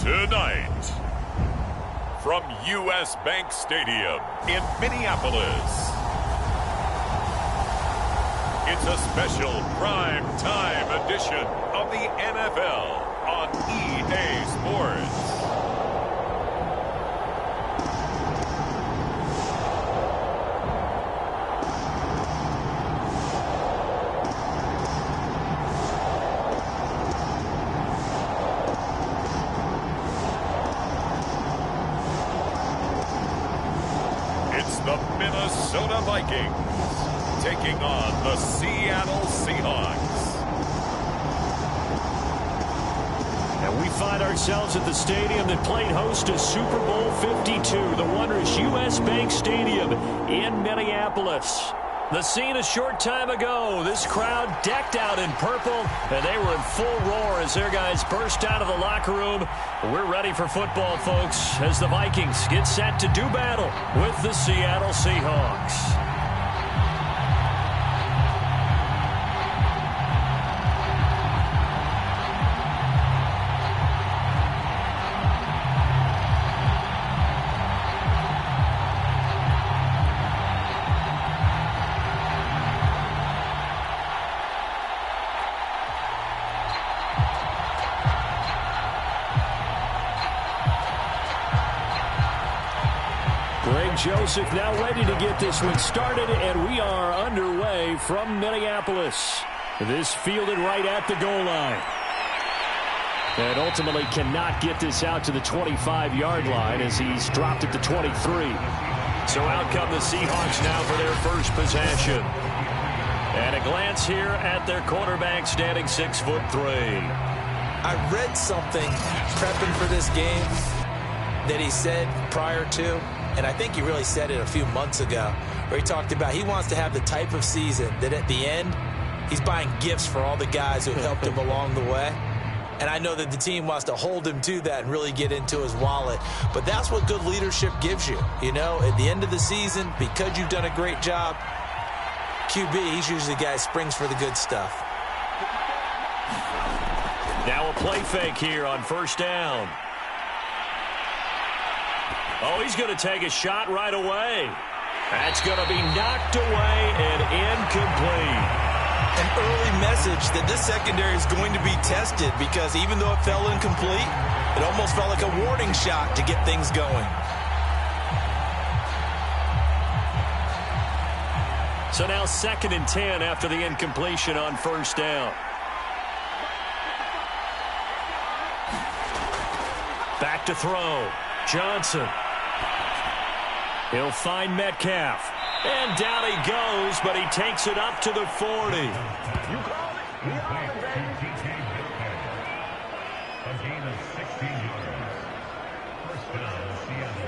Tonight, from U.S. Bank Stadium in Minneapolis, it's a special prime time edition of the NFL on EA Sports. The Minnesota Vikings taking on the Seattle Seahawks. And we find ourselves at the stadium that played host to Super Bowl 52, the wondrous U.S. Bank Stadium in Minneapolis. The scene a short time ago, this crowd decked out in purple, and they were in full roar as their guys burst out of the locker room. We're ready for football, folks, as the Vikings get set to do battle with the Seattle Seahawks. Joseph now ready to get this one started, and we are underway from Minneapolis. This fielded right at the goal line. And ultimately cannot get this out to the 25-yard line as he's dropped it to 23. So out come the Seahawks now for their first possession. And a glance here at their quarterback standing 6'3". I read something prepping for this game that he said prior to, and I think he really said it a few months ago, where he talked about he wants to have the type of season that at the end, he's buying gifts for all the guys who helped him along the way. And I know that the team wants to hold him to that and really get into his wallet. But that's what good leadership gives you. You know, at the end of the season, because you've done a great job, QB, he's usually the guy who springs for the good stuff. Now a play fake here on first down. Oh, he's going to take a shot right away. That's going to be knocked away and incomplete. An early message that this secondary is going to be tested, because even though it fell incomplete, it almost felt like a warning shot to get things going. So now 2nd and 10 after the incompletion on first down. Back to throw. Johnson. He'll find Metcalf. And down he goes, but he takes it up to the 40. You call it the a gain of 16 yards. First down, Seattle.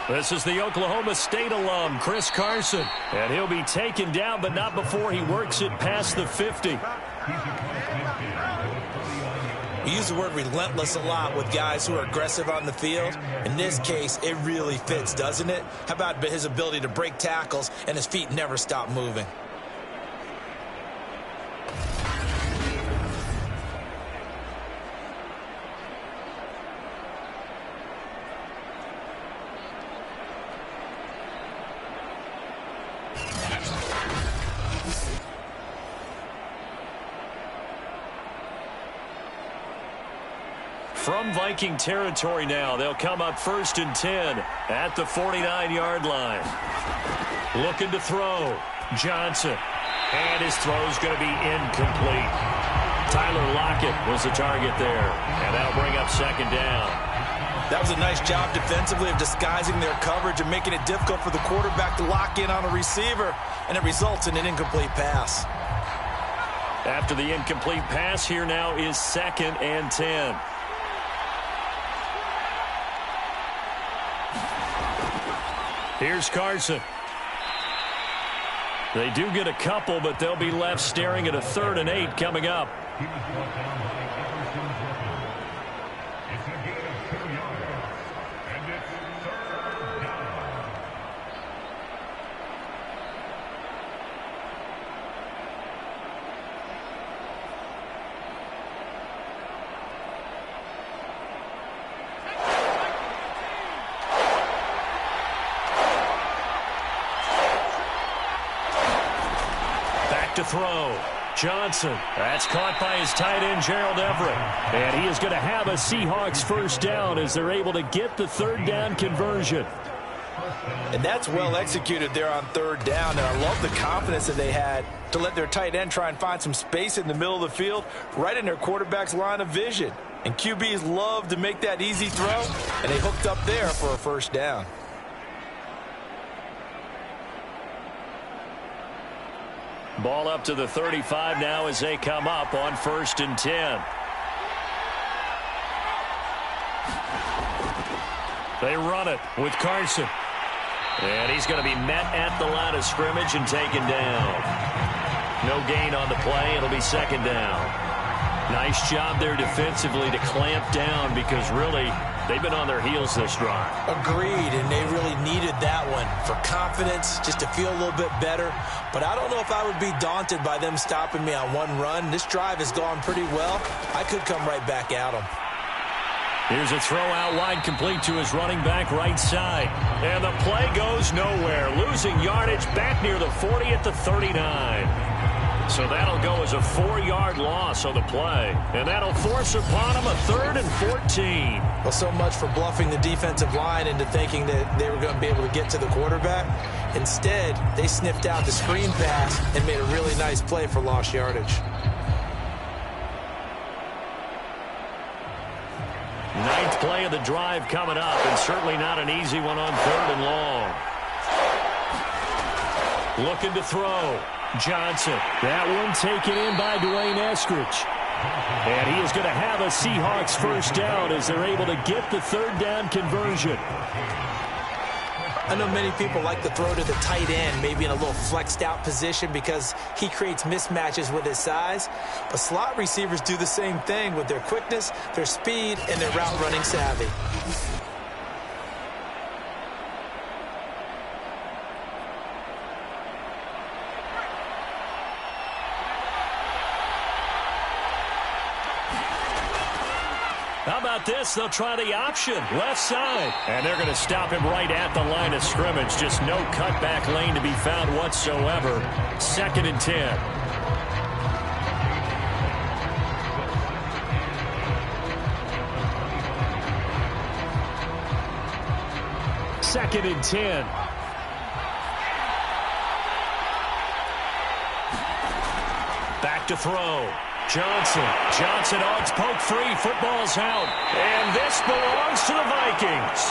This is the Oklahoma State alum, Chris Carson. And he'll be taken down, but not before he works it past the 50. We use the word relentless a lot with guys who are aggressive on the field. In this case, it really fits, doesn't it? How about his ability to break tackles and his feet never stop moving? From Viking territory now, they'll come up 1st and 10 at the 49-yard line. Looking to throw. Johnson. And his throw's going to be incomplete. Tyler Lockett was the target there. And that'll bring up 2nd down. That was a nice job defensively of disguising their coverage and making it difficult for the quarterback to lock in on a receiver. And it results in an incomplete pass. After the incomplete pass, here now is 2nd and 10. Here's Carson. They do get a couple, but they'll be left staring at a 3rd and 8 coming up. He was brought down by Everson Griffin. It's a gain of 2 yards. And it's 3rd down. To throw. Johnson. That's caught by his tight end, Gerald Everett. And he is going to have a Seahawks first down as they're able to get the 3rd down conversion. And that's well executed there on 3rd down. And I love the confidence that they had to let their tight end try and find some space in the middle of the field, right in their quarterback's line of vision. And QBs love to make that easy throw, and they hooked up there for a first down. Ball up to the 35 now as they come up on 1st and 10. They run it with Carson. And he's going to be met at the line of scrimmage and taken down. No gain on the play. It'll be 2nd down. Nice job there defensively to clamp down because really they've been on their heels this drive. Agreed, and they really needed that one for confidence, just to feel a little bit better. But I don't know if I would be daunted by them stopping me on one run. This drive has gone pretty well. I could come right back at them. Here's a throw out wide, complete to his running back right side. And the play goes nowhere. Losing yardage back near the 40 at the 39. So that'll go as a 4-yard loss on the play. And that'll force upon him a 3rd and 14. Well, so much for bluffing the defensive line into thinking that they were going to be able to get to the quarterback. Instead, they sniffed out the screen pass and made a really nice play for lost yardage. 9th play of the drive coming up, and certainly not an easy one on 3rd and long. Looking to throw. Johnson. That one taken in by Dwayne Eskridge. And he is going to have a Seahawks first down as they're able to get the 3rd down conversion. I know many people like to throw to the tight end, maybe in a little flexed out position because he creates mismatches with his size. But slot receivers do the same thing with their quickness, their speed, and their route running savvy. How about this? They'll try the option, left side. And they're going to stop him right at the line of scrimmage. Just no cutback lane to be found whatsoever. 2nd and 10. Second and 10. Back to throw. Johnson odds poke free. Football's out. And this belongs to the Vikings.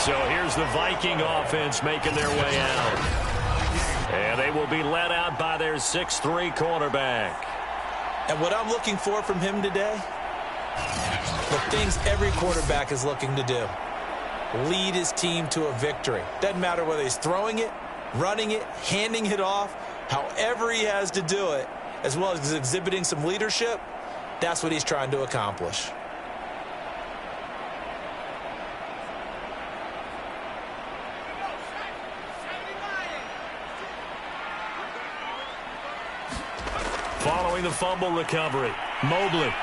So here's the Viking offense making their way out. And they will be led out by their 6'3" quarterback. And what I'm looking for from him today, the things every quarterback is looking to do. Lead his team to a victory. Doesn't matter whether he's throwing it, running it, handing it off. However he has to do it, as well as exhibiting some leadership, that's what he's trying to accomplish. Following the fumble recovery, Mobley.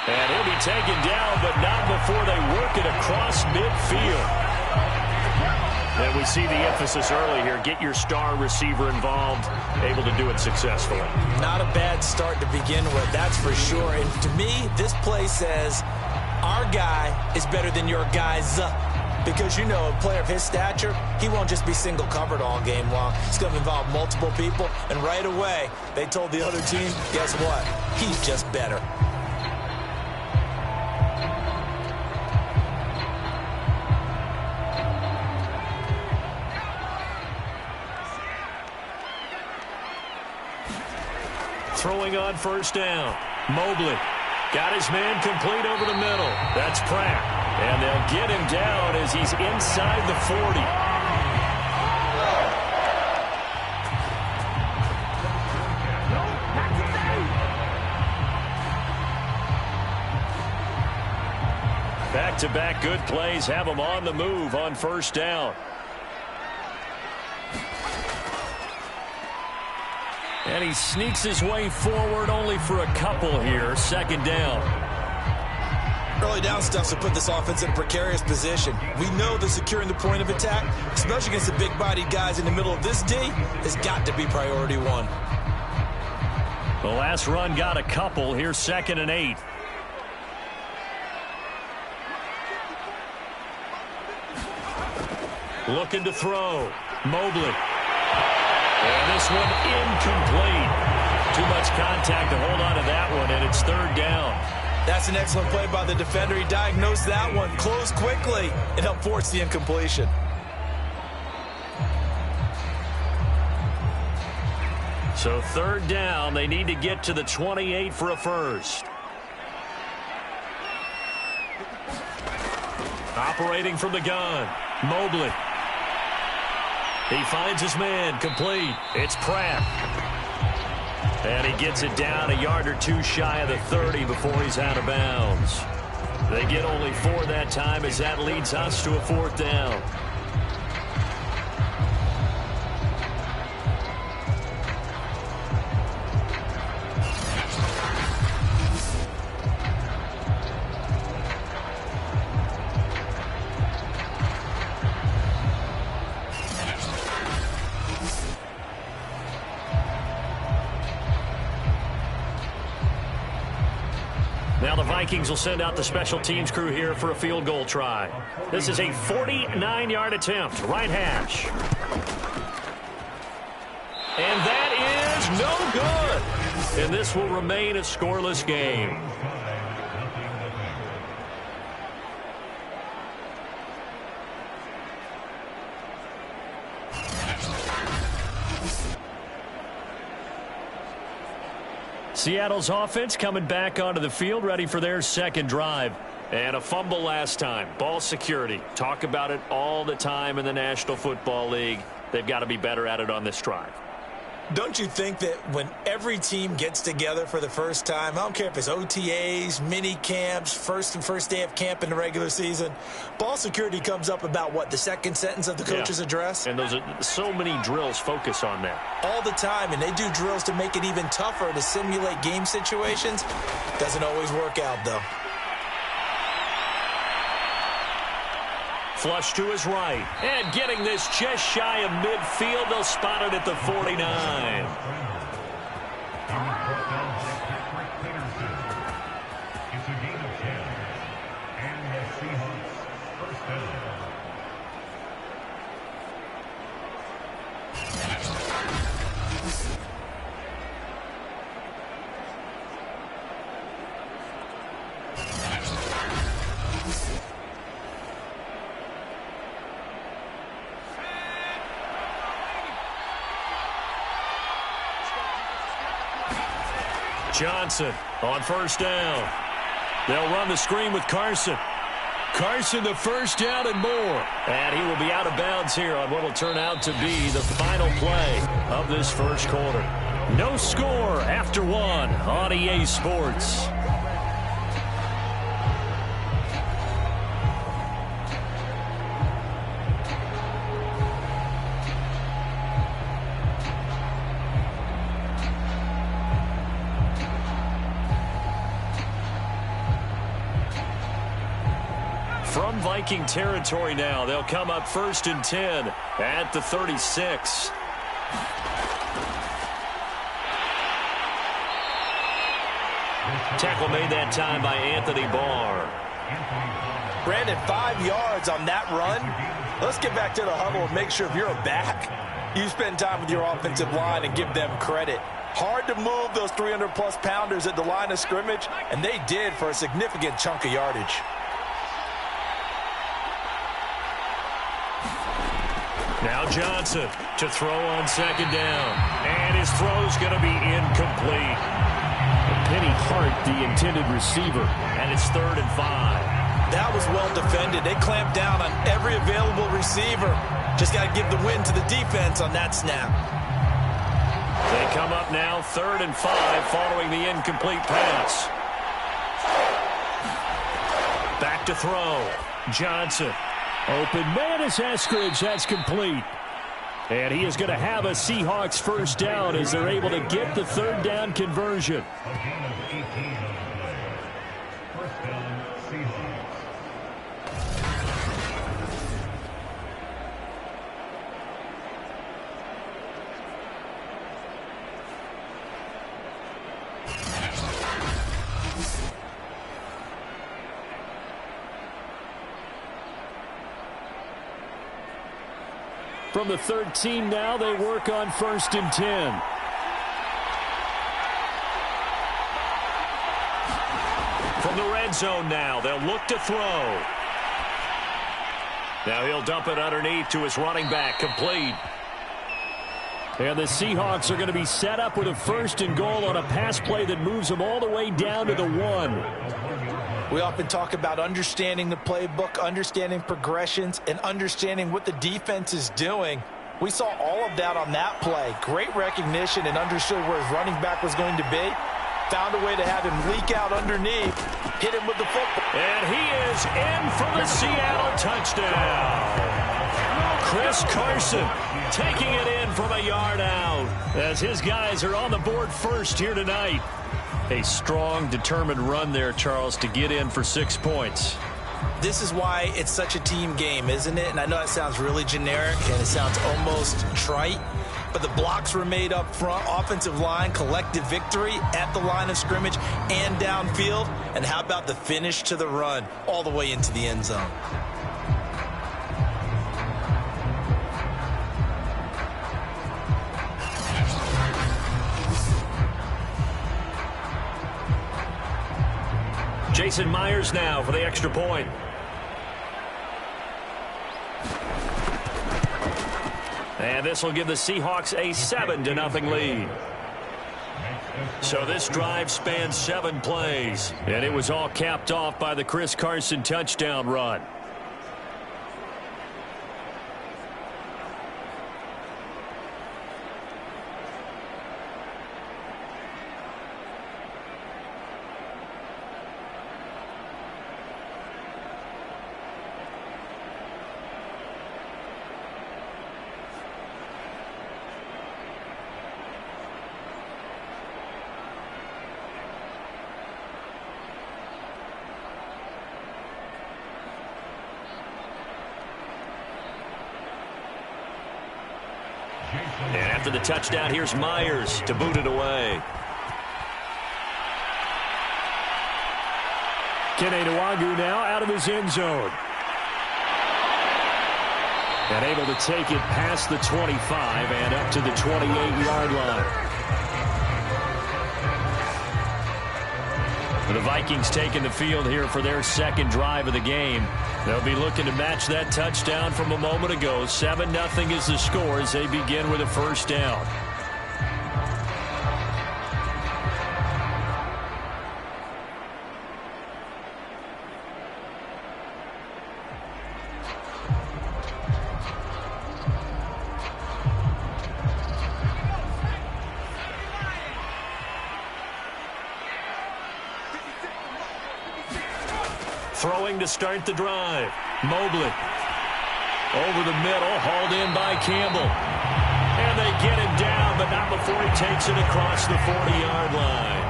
And he'll be taken down, but not before they work it across midfield. And we see the emphasis early here. Get your star receiver involved, able to do it successfully. Not a bad start to begin with, that's for sure. And to me, this play says our guy is better than your guys. Because, you know, a player of his stature, he won't just be single covered all game long. It's going to involve multiple people. And right away, they told the other team, guess what? He's just better. Throwing on first down. Mobley. Got his man complete over the middle. That's Pratt. And they'll get him down as he's inside the 40. Back-to-back good plays have him on the move on first down. And he sneaks his way forward only for a couple here. Second down. Early down stuff to put this offense in a precarious position. We know that securing the point of attack, especially against the big-bodied guys in the middle of this D, has got to be priority one. The last run got a couple. Here's 2nd and 8. Looking to throw. Mobley. And this one incomplete. Too much contact to hold on to that one, and it's 3rd down. That's an excellent play by the defender. He diagnosed that one, closed quickly, and helped force the incompletion. So 3rd down, they need to get to the 28 for a first. Operating from the gun, Mobley. He finds his man, complete. It's Pratt. And he gets it down a yard or two shy of the 30 before he's out of bounds. They get only 4 that time as that leads us to a 4th down. Now the Vikings will send out the special teams crew here for a field goal try. This is a 49-yard attempt, right hash. And that is no good. And this will remain a scoreless game. Seattle's offense coming back onto the field, ready for their second drive. And a fumble last time. Ball security. Talk about it all the time in the National Football League. They've got to be better at it on this drive. Don't you think that when every team gets together for the first time, I don't care if it's OTAs, mini camps, first day of camp in the regular season, ball security comes up about, what, the second sentence of the coach's address? And those are so many drills focus on that. All the time, and they do drills to make it even tougher to simulate game situations. Doesn't always work out, though. Flush to his right. And getting this just shy of midfield. They'll spot it at the 49. It's a gain of 10. And the Seahawks first down. Johnson on first down. They'll run the screen with Carson. Carson, the first down and more. And he will be out of bounds here on what will turn out to be the final play of this first quarter. No score after 1 on EA Sports. From Viking territory now, they'll come up 1st and 10 at the 36. Tackle made that time by Anthony Barr. Brandon, 5 yards on that run. Let's get back to the huddle and make sure if you're a back, you spend time with your offensive line and give them credit. Hard to move those 300-plus pounders at the line of scrimmage, and they did for a significant chunk of yardage. Now Johnson to throw on 2nd down. And his throw's going to be incomplete. The Penny Hart, the intended receiver. And it's 3rd and 5. That was well defended. They clamped down on every available receiver. Just got to give the win to the defense on that snap. They come up now 3rd and 5 following the incomplete pass. Back to throw. Johnson. Open man is Eskridge. That's complete. And he is going to have a Seahawks first down as they're able to get the 3rd down conversion. A gain of 18 on the play. First down, Seahawks. From the 13 now, they work on 1st and 10. From the red zone now, they'll look to throw. Now he'll dump it underneath to his running back, complete. And the Seahawks are going to be set up with a 1st and goal on a pass play that moves them all the way down to the 1. We often talk about understanding the playbook, understanding progressions, and understanding what the defense is doing. We saw all of that on that play. Great recognition and understood where his running back was going to be. Found a way to have him leak out underneath, hit him with the football. And he is in for the Seattle touchdown. Chris Carson taking it in from a yard out as his guys are on the board first here tonight. A strong, determined run there, Charles, to get in for 6 points. This is why it's such a team game, isn't it? And I know it sounds really generic and it sounds almost trite, but the blocks were made up front, offensive line, collective victory at the line of scrimmage and downfield. And how about the finish to the run all the way into the end zone? Jason Myers now for the extra point. And this will give the Seahawks a 7-0 lead. So this drive spans 7 plays. And it was all capped off by the Chris Carson touchdown run. And after the touchdown, here's Myers to boot it away. Kene Nwagu now out of his end zone. And able to take it past the 25 and up to the 28-yard line. The Vikings taking the field here for their second drive of the game. They'll be looking to match that touchdown from a moment ago. 7-0 is the score as they begin with a first down. Throwing to start the drive. Mobley. Over the middle, hauled in by Campbell. And they get him down, but not before he takes it across the 40-yard line.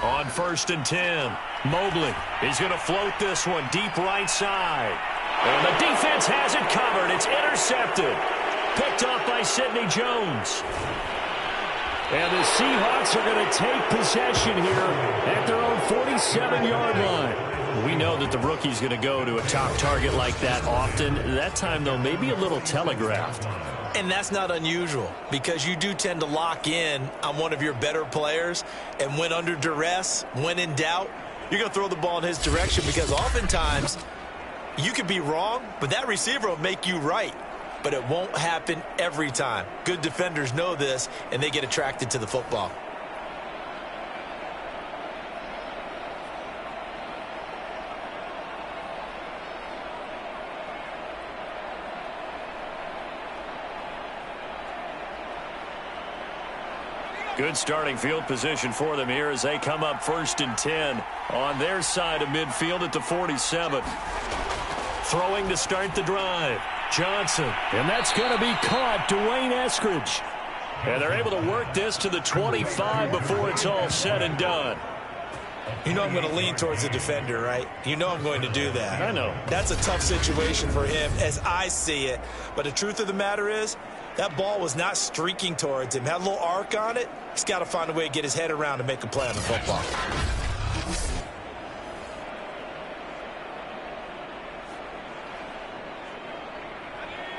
On 1st and 10, Mobley is going to float this one deep right side. And the defense has it covered. It's intercepted. Picked off by Sidney Jones. And the Seahawks are going to take possession here at their own 47-yard line. We know that the rookie's going to go to a top target like that often. That time, though, maybe a little telegraphed. And that's not unusual because you do tend to lock in on one of your better players, and when under duress, when in doubt, you're going to throw the ball in his direction because oftentimes you could be wrong, but that receiver will make you right. But it won't happen every time. Good defenders know this, and they get attracted to the football. Good starting field position for them here as they come up 1st and 10 on their side of midfield at the 47. Throwing to start the drive. Johnson. And that's going to be caught. Dwayne Eskridge. And they're able to work this to the 25 before it's all said and done. You know I'm going to lean towards the defender, right? You know I'm going to do that. I know. That's a tough situation for him as I see it. But the truth of the matter is, that ball was not streaking towards him. Had a little arc on it. He's got to find a way to get his head around and make a play on the football.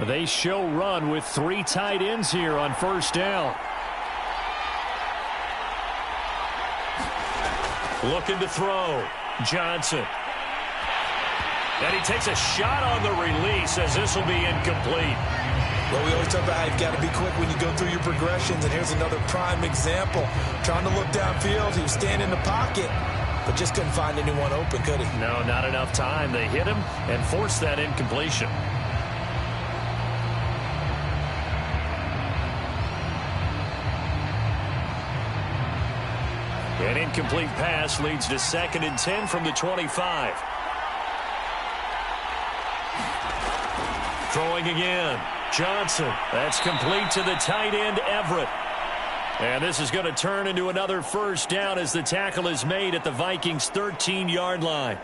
They show run with 3 tight ends here on 1st down. Looking to throw. Johnson. And he takes a shot on the release as this will be incomplete. Well, we always talk about how you've got to be quick when you go through your progressions, and here's another prime example. Trying to look downfield, he was standing in the pocket, but just couldn't find anyone open, could he? No, not enough time. They hit him and forced that incompletion. An incomplete pass leads to 2nd and 10 from the 25. Throwing again. Johnson. That's complete to the tight end, Everett. And this is going to turn into another 1st down as the tackle is made at the Vikings' 13-yard line.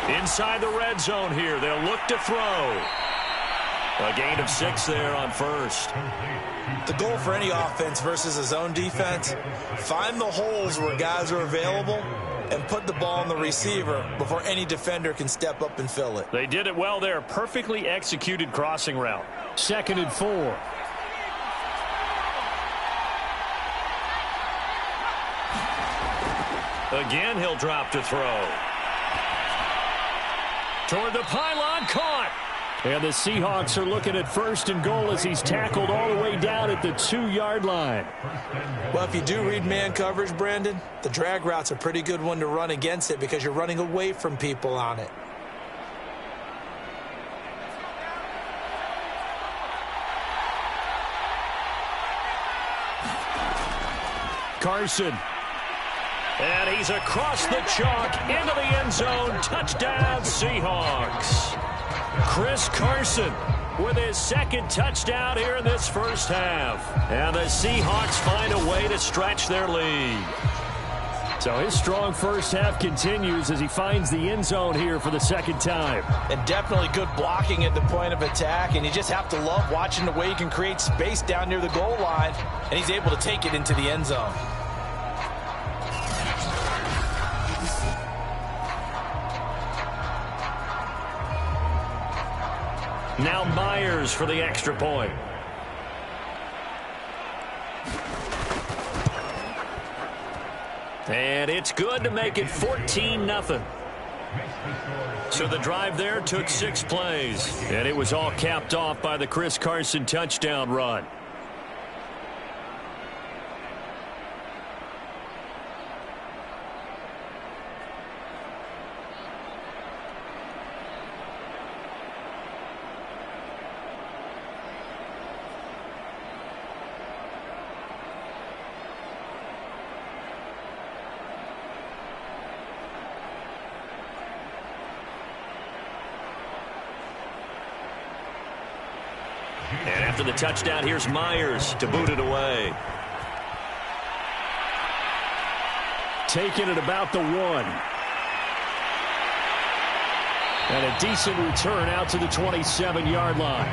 Inside the red zone here. They'll look to throw. A gain of 6 there on 1st. The goal for any offense versus a zone defense, find the holes where guys are available and put the ball on the receiver before any defender can step up and fill it. They did it well there. Perfectly executed crossing route. 2nd and 4. Again, he'll drop to throw. Toward the pylon, caught. And the Seahawks are looking at 1st and goal as he's tackled all the way down at the 2-yard line. Well, if you do read man coverage, Brandon, the drag route's a pretty good one to run against it because you're running away from people on it. Carson. And he's across the chalk into the end zone. Touchdown, Seahawks. Chris Carson with his 2nd touchdown here in this 1st half. And the Seahawks find a way to stretch their lead. So his strong 1st half continues as he finds the end zone here for the 2nd time. And definitely good blocking at the point of attack. And you just have to love watching the way he can create space down near the goal line. And he's able to take it into the end zone. Now Myers for the extra point. And it's good to make it 14-0. So the drive there took 6 plays. And it was all capped off by the Chris Carson touchdown run. And after the touchdown, here's Myers to boot it away. taken at about the 1. And a decent return out to the 27-yard line.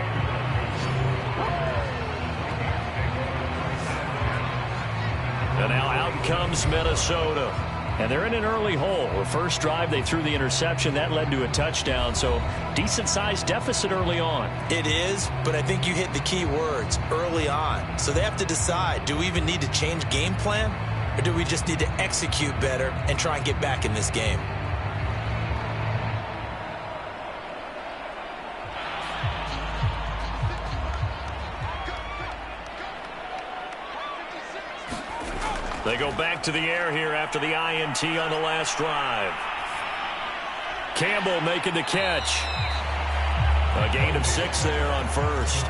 And now out comes Minnesota. And they're in an early hole. The first drive, they threw the interception. That led to a touchdown. So decent-sized deficit early on. It is, but I think you hit the key words, early on. So they have to decide, do we even need to change game plan? Or do we just need to execute better and try and get back in this game? They go back to the air here after the INT on the last drive. Campbell making the catch. A gain of 6 there on first.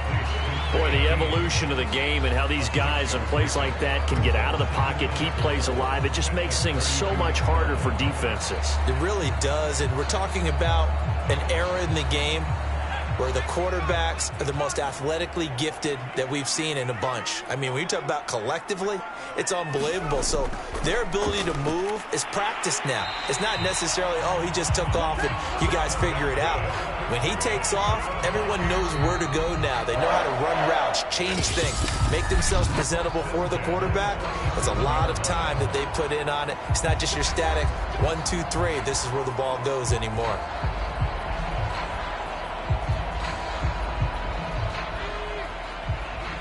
Boy, the evolution of the game and how these guys in plays like that can get out of the pocket, keep plays alive, it just makes things so much harder for defenses. It really does, and we're talking about an era in the game where the quarterbacks are the most athletically gifted that we've seen in a bunch. I mean, when you talk about collectively, it's unbelievable. So their ability to move is practiced now. It's not necessarily, oh, he just took off and you guys figure it out. When he takes off, everyone knows where to go now. They know how to run routes, change things, make themselves presentable for the quarterback. It's a lot of time that they put in on it. It's not just your static 1, 2, 3, this is where the ball goes anymore.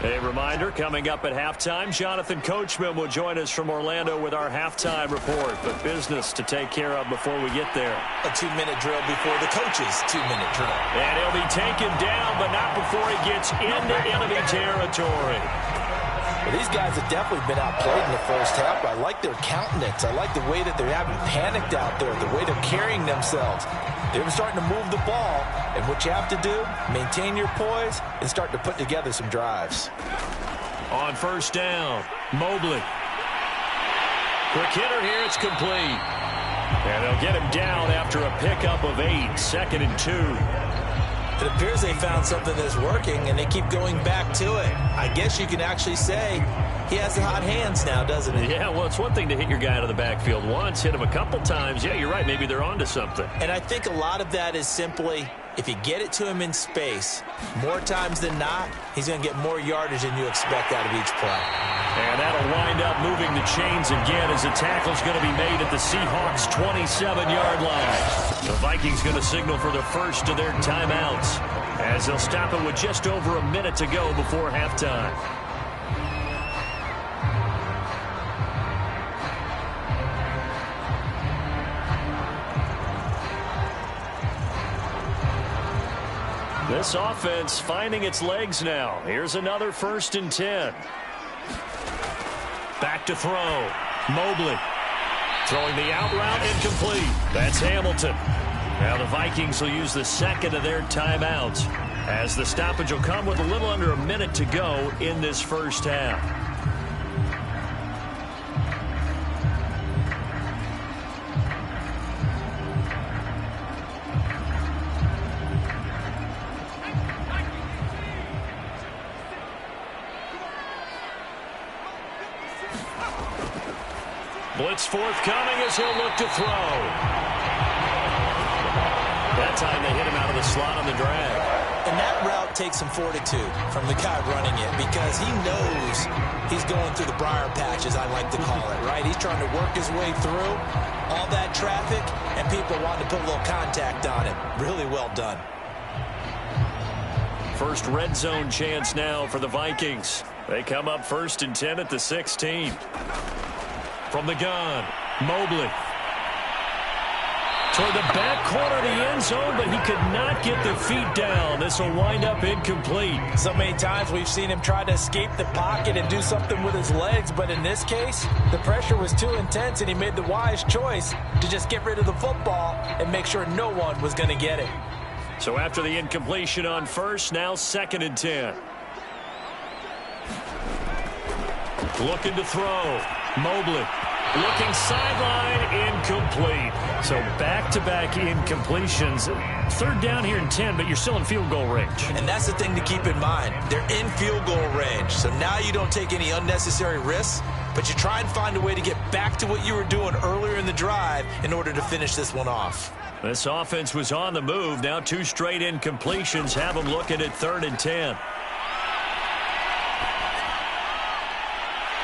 A reminder, coming up at halftime, Jonathan Coachman will join us from Orlando with our halftime report. But business to take care of before we get there. A 2-minute drill before the coach's 2-minute drill. And he'll be taken down, but not before he gets into enemy territory. Well, these guys have definitely been outplayed in the first half. I like their countenance. I like the way that they haven't panicked out there, the way they're carrying themselves. They're starting to move the ball, and what you have to do, maintain your poise and start to put together some drives. On first down, Mobley. Quick hitter here, it's complete. And they'll get him down after a pickup of 8, 2nd and 2. It appears they found something that's working, and they keep going back to it. I guess you can actually say he has the hot hands now, doesn't he? Yeah, well, it's one thing to hit your guy out of the backfield once, hit him a couple times. Yeah, you're right. Maybe they're onto something. And I think a lot of that is simply, if you get it to him in space, more times than not, he's going to get more yardage than you expect out of each play. And that'll wind up moving the chains again as the tackle's going to be made at the Seahawks' 27-yard line. The Vikings going to signal for the first of their timeouts as they'll stop it with just over a minute to go before halftime. This offense finding its legs now. Here's another 1st and 10. Back to throw. Mobley throwing the out route, incomplete. That's Hamilton. Now the Vikings will use the second of their timeouts as the stoppage will come with a little under a minute to go in this first half. Blitz forthcoming as he'll look to throw. That time they hit him out of the slot on the drag. And that route takes some fortitude from the guy running it because he knows he's going through the briar patch, as I like to call it, right? He's trying to work his way through all that traffic, and people want to put a little contact on it. Really well done. First red zone chance now for the Vikings. They come up 1st and 10 at the 16. From the gun, Mobley. Toward the back corner of the end zone, but he could not get the feet down. This will wind up incomplete. So many times we've seen him try to escape the pocket and do something with his legs, but in this case, the pressure was too intense, and he made the wise choice to just get rid of the football and make sure no one was going to get it. So after the incompletion on first, now 2nd and 10. Looking to throw. Mobley Looking sideline, incomplete. So back-to-back incompletions. Third down here and 10, but you're still in field goal range. And that's the thing to keep in mind. They're in field goal range. So now you don't take any unnecessary risks, but you try and find a way to get back to what you were doing earlier in the drive in order to finish this one off. This offense was on the move. Now 2 straight incompletions have them looking at 3rd and 10.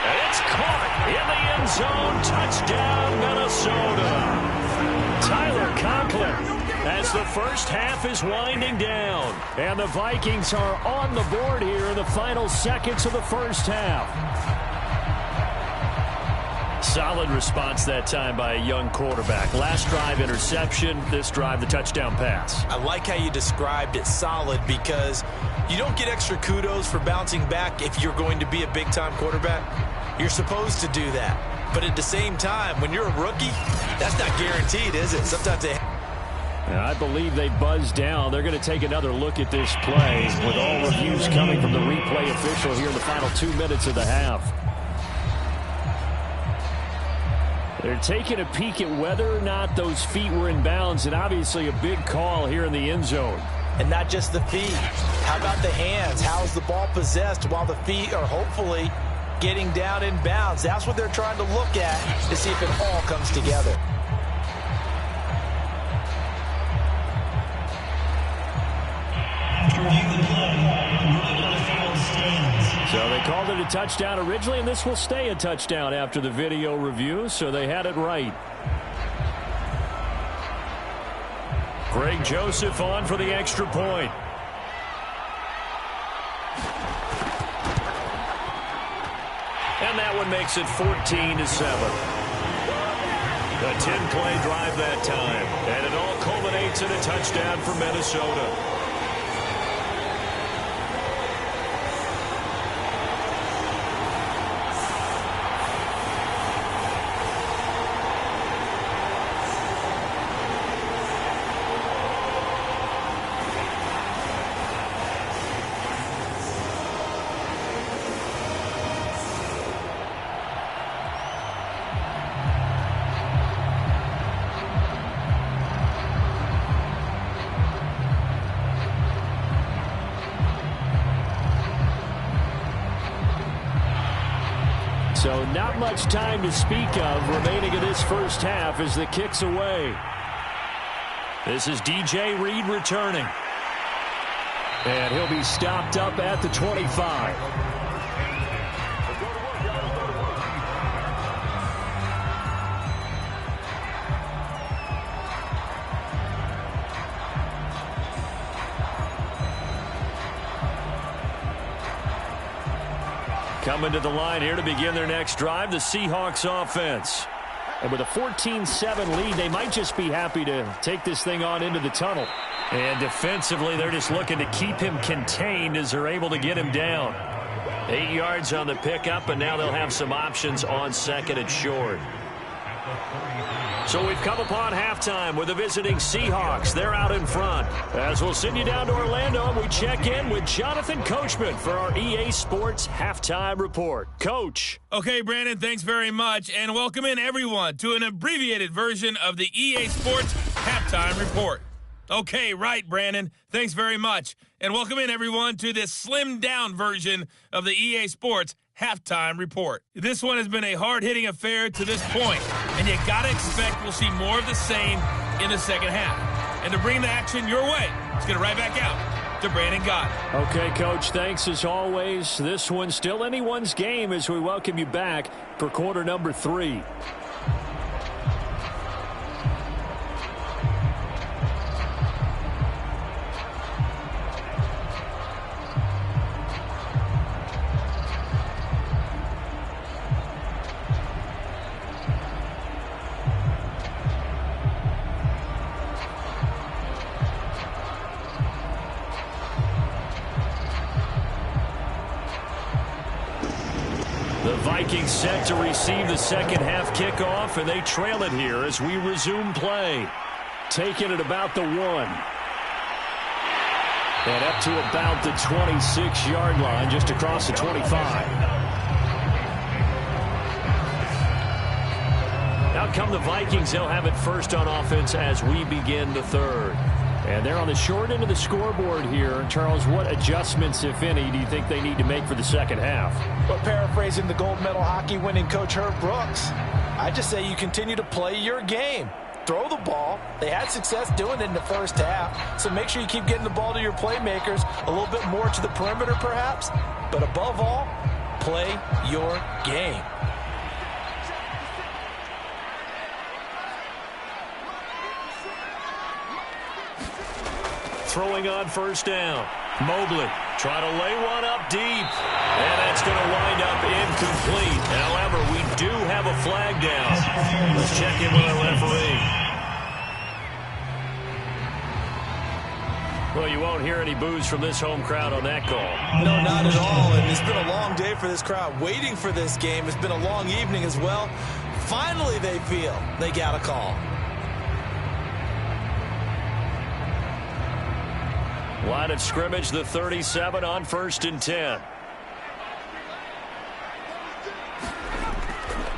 And it's caught in the end zone. Touchdown, Minnesota. Tyler Conklin as the first half is winding down. And the Vikings are on the board here in the final seconds of the first half. Solid response that time by a young quarterback. Last drive, interception. This drive, the touchdown pass. I like how you described it, solid, because you don't get extra kudos for bouncing back if you're going to be a big-time quarterback. You're supposed to do that. But at the same time, when you're a rookie, that's not guaranteed, is it? Sometimes they... I believe they buzzed down. They're going to take another look at this play with all reviews coming from the replay official here in the final 2 minutes of the half. They're taking a peek at whether or not those feet were in bounds, and obviously a big call here in the end zone. And not just the feet. How about the hands? How's the ball possessed while the feet are hopefully getting down in bounds? That's what they're trying to look at to see if it all comes together. So they called it a touchdown originally, and this will stay a touchdown after the video review, so they had it right. Greg Joseph on for the extra point. And that one makes it 14-7. A 10-play drive that time, and it all culminates in a touchdown for Minnesota. So not much time to speak of remaining in this first half as the kick's away. This is DJ Reed returning. And he'll be stopped up at the 25. Coming to the line here to begin their next drive, the Seahawks offense. And with a 14-7 lead, they might just be happy to take this thing on into the tunnel. And defensively, they're just looking to keep him contained as they're able to get him down. 8 yards on the pickup, and now they'll have some options on second and short. So we've come upon halftime with the visiting Seahawks. They're out in front. As we'll send you down to Orlando, and we check in with Jonathan Coachman for our EA Sports Halftime Report. Coach. Okay, Brandon, thanks very much. And welcome in, everyone, to an abbreviated version of the EA Sports Halftime Report. Okay, right, Brandon. Thanks very much. And welcome in, everyone, to this slimmed-down version of the EA Sports Halftime Report. This one has been a hard-hitting affair to this point, and you got to expect we'll see more of the same in the second half. And to bring the action your way, let's get it right back out to Brandon Gott. Okay, Coach, thanks as always. This one's still anyone's game as we welcome you back for quarter number 3. Vikings set to receive the second half kickoff, and they trail it here as we resume play. Taking it about the 1. And up to about the 26-yard line, just across the 25. Out come the Vikings. They'll have it first on offense as we begin the third. And they're on the short end of the scoreboard here. Charles, what adjustments, if any, do you think they need to make for the second half? Well, paraphrasing the gold medal hockey winning coach Herb Brooks, I just say you continue to play your game. Throw the ball. They had success doing it in the first half, so make sure you keep getting the ball to your playmakers, a little bit more to the perimeter perhaps, but above all, play your game. Throwing on first down. Mobley trying to lay one up deep. And that's going to wind up incomplete. However, we do have a flag down. Let's check in with our referee. Well, you won't hear any boos from this home crowd on that call. No, not at all. And it's been a long day for this crowd waiting for this game. It's been a long evening as well. Finally, they feel they got a call. Line of scrimmage, the 37 on 1st and 10.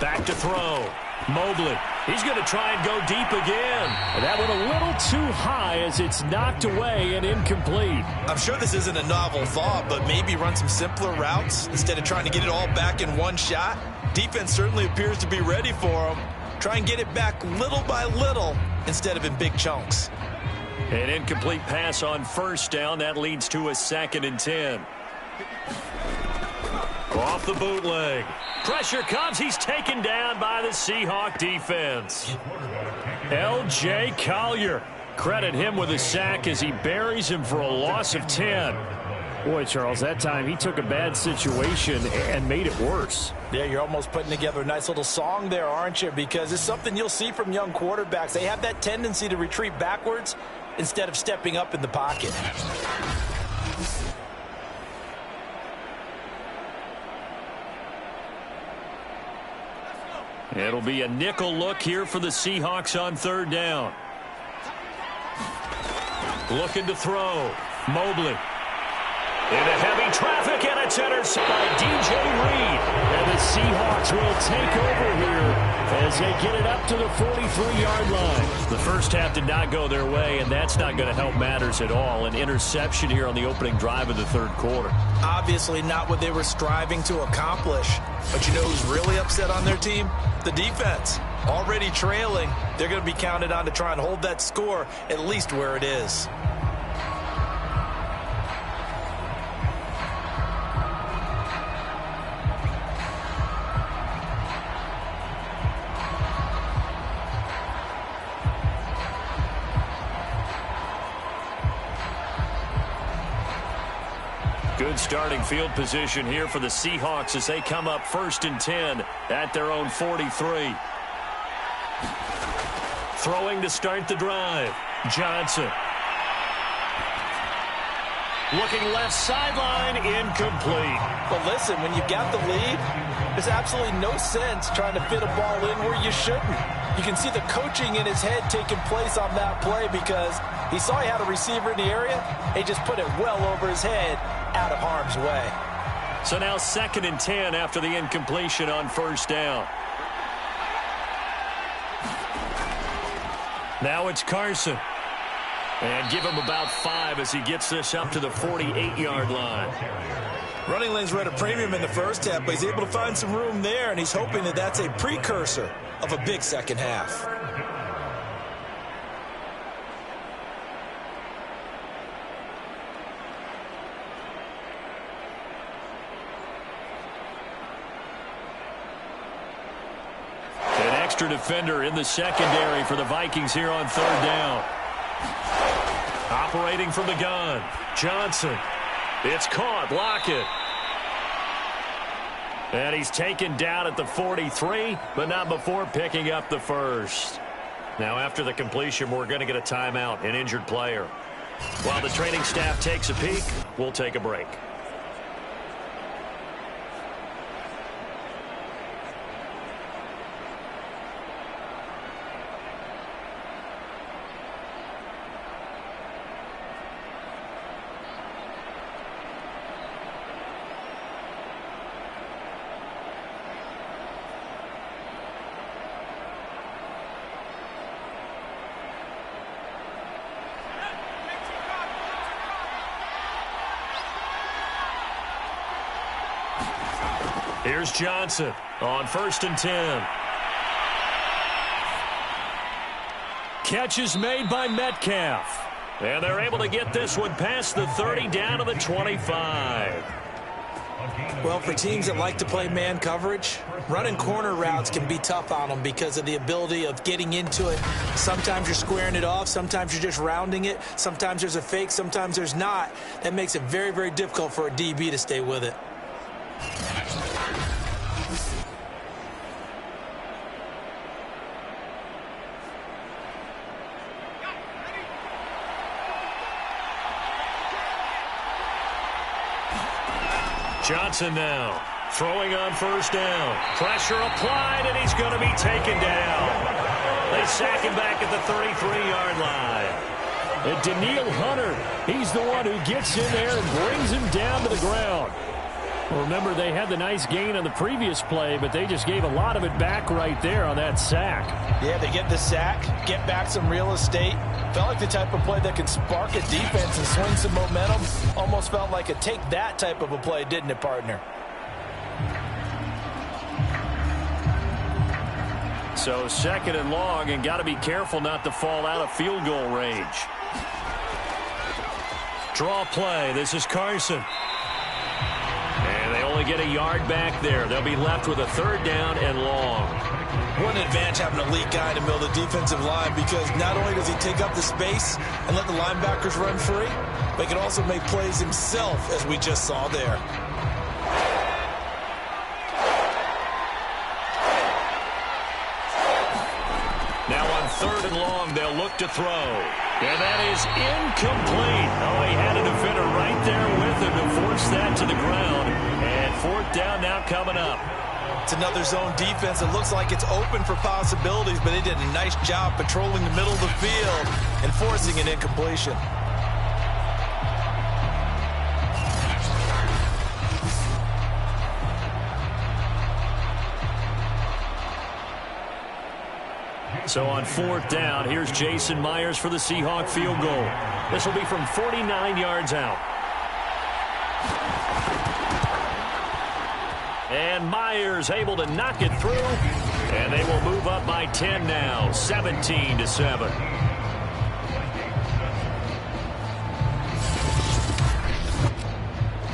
Back to throw. Mobley. He's going to try and go deep again. And that went a little too high as it's knocked away and incomplete. I'm sure this isn't a novel thought, but maybe run some simpler routes instead of trying to get it all back in one shot. Defense certainly appears to be ready for him. Try and get it back little by little instead of in big chunks. An incomplete pass on first down. That leads to a 2nd and 10. Off the bootleg. Pressure comes. He's taken down by the Seahawk defense. L.J. Collier. Credit him with a sack as he buries him for a loss of 10. Boy, Charles, that time he took a bad situation and made it worse. Yeah, you're almost putting together a nice little song there, aren't you? Because it's something you'll see from young quarterbacks. They have that tendency to retreat backwards instead of stepping up in the pocket. It'll be a nickel look here for the Seahawks on 3rd down. Looking to throw. Mobley. Into heavy traffic, and it's intercepted by DJ Reed. And the Seahawks will take over here as they get it up to the 43-yard line. The first half did not go their way, and that's not going to help matters at all. An interception here on the opening drive of the 3rd quarter. Obviously not what they were striving to accomplish. But you know who's really upset on their team? The defense. Already trailing. They're going to be counted on to try and hold that score at least where it is. Good starting field position here for the Seahawks as they come up 1st and 10 at their own 43. Throwing to start the drive. Johnson. Looking left sideline, incomplete. But listen, when you've got the lead, there's absolutely no sense trying to fit a ball in where you shouldn't. You can see the coaching in his head taking place on that play because he saw he had a receiver in the area. He just put it well over his head, out of harm's way. So now 2nd and 10 after the incompletion on 1st down. Now it's Carson. And give him about 5 as he gets this up to the 48-yard line. Running lanes were at a premium in the first half, but he's able to find some room there, and he's hoping that that's a precursor of a big second half. An extra defender in the secondary for the Vikings here on 3rd down. Operating from the gun. Johnson. It's caught. Lockett. And he's taken down at the 43, but not before picking up the first. Now, after the completion, we're going to get a timeout, an injured player. While the training staff takes a peek, we'll take a break. Here's Johnson on 1st and 10. Catch is made by Metcalf. And they're able to get this one past the 30 down to the 25. Well, for teams that like to play man coverage, running corner routes can be tough on them because of the ability of getting into it. Sometimes you're squaring it off. Sometimes you're just rounding it. Sometimes there's a fake. Sometimes there's not. That makes it very, very difficult for a DB to stay with it. Johnson now throwing on 1st down. Pressure applied, and he's going to be taken down. They sack him back at the 33-yard line. And Daniil Hunter, he's the one who gets in there and brings him down to the ground. Well, remember, they had the nice gain on the previous play, but they just gave a lot of it back right there on that sack. Yeah, they get the sack, get back some real estate. Felt like the type of play that can spark a defense and swing some momentum. Almost felt like a take that type of a play, didn't it, partner? So 2nd and long, and got to be careful not to fall out of field goal range. Draw play. This is Carson. And they only get a yard back there. They'll be left with a 3rd down and long. What an advantage having an elite guy in the middle of the defensive line, because not only does he take up the space and let the linebackers run free, but he can also make plays himself, as we just saw there. Now on 3rd and long, they'll look to throw. And that is incomplete. Oh, he had a defender right there with him to force that to the ground. And 4th down now coming up. It's another zone defense. It looks like it's open for possibilities, but they did a nice job patrolling the middle of the field and forcing an incompletion. So on 4th down, here's Jason Myers for the Seahawk field goal. This will be from 49 yards out. And Myers able to knock it through. And they will move up by 10 now, 17-7.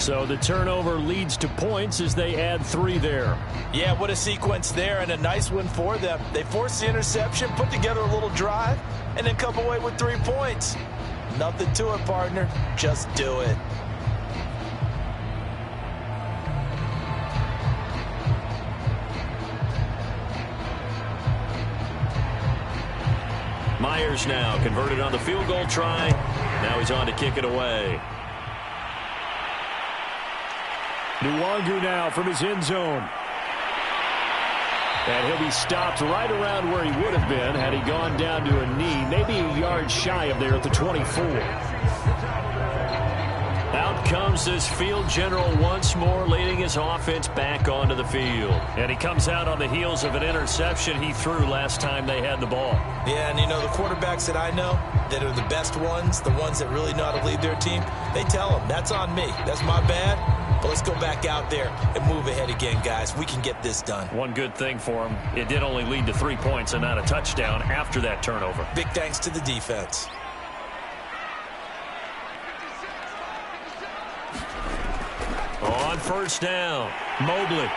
So the turnover leads to points as they add 3 there. Yeah, what a sequence there, and a nice one for them. They forced the interception, put together a little drive, and then come away with 3 points. Nothing to it, partner. Just do it. Myers now converted on the field goal try. Now he's on to kick it away. Nwangu now from his end zone. And he'll be stopped right around where he would have been had he gone down to a knee, maybe a yard shy of there at the 24. Out comes this field general once more, leading his offense back onto the field. And he comes out on the heels of an interception he threw last time they had the ball. Yeah, and you know, the quarterbacks that I know that are the best ones, the ones that really know how to lead their team, they tell them, that's on me. That's my bad. But let's go back out there and move ahead again, guys. We can get this done. One good thing for him, it did only lead to 3 points and not a touchdown after that turnover. Big thanks to the defense. On 1st down, Mobley.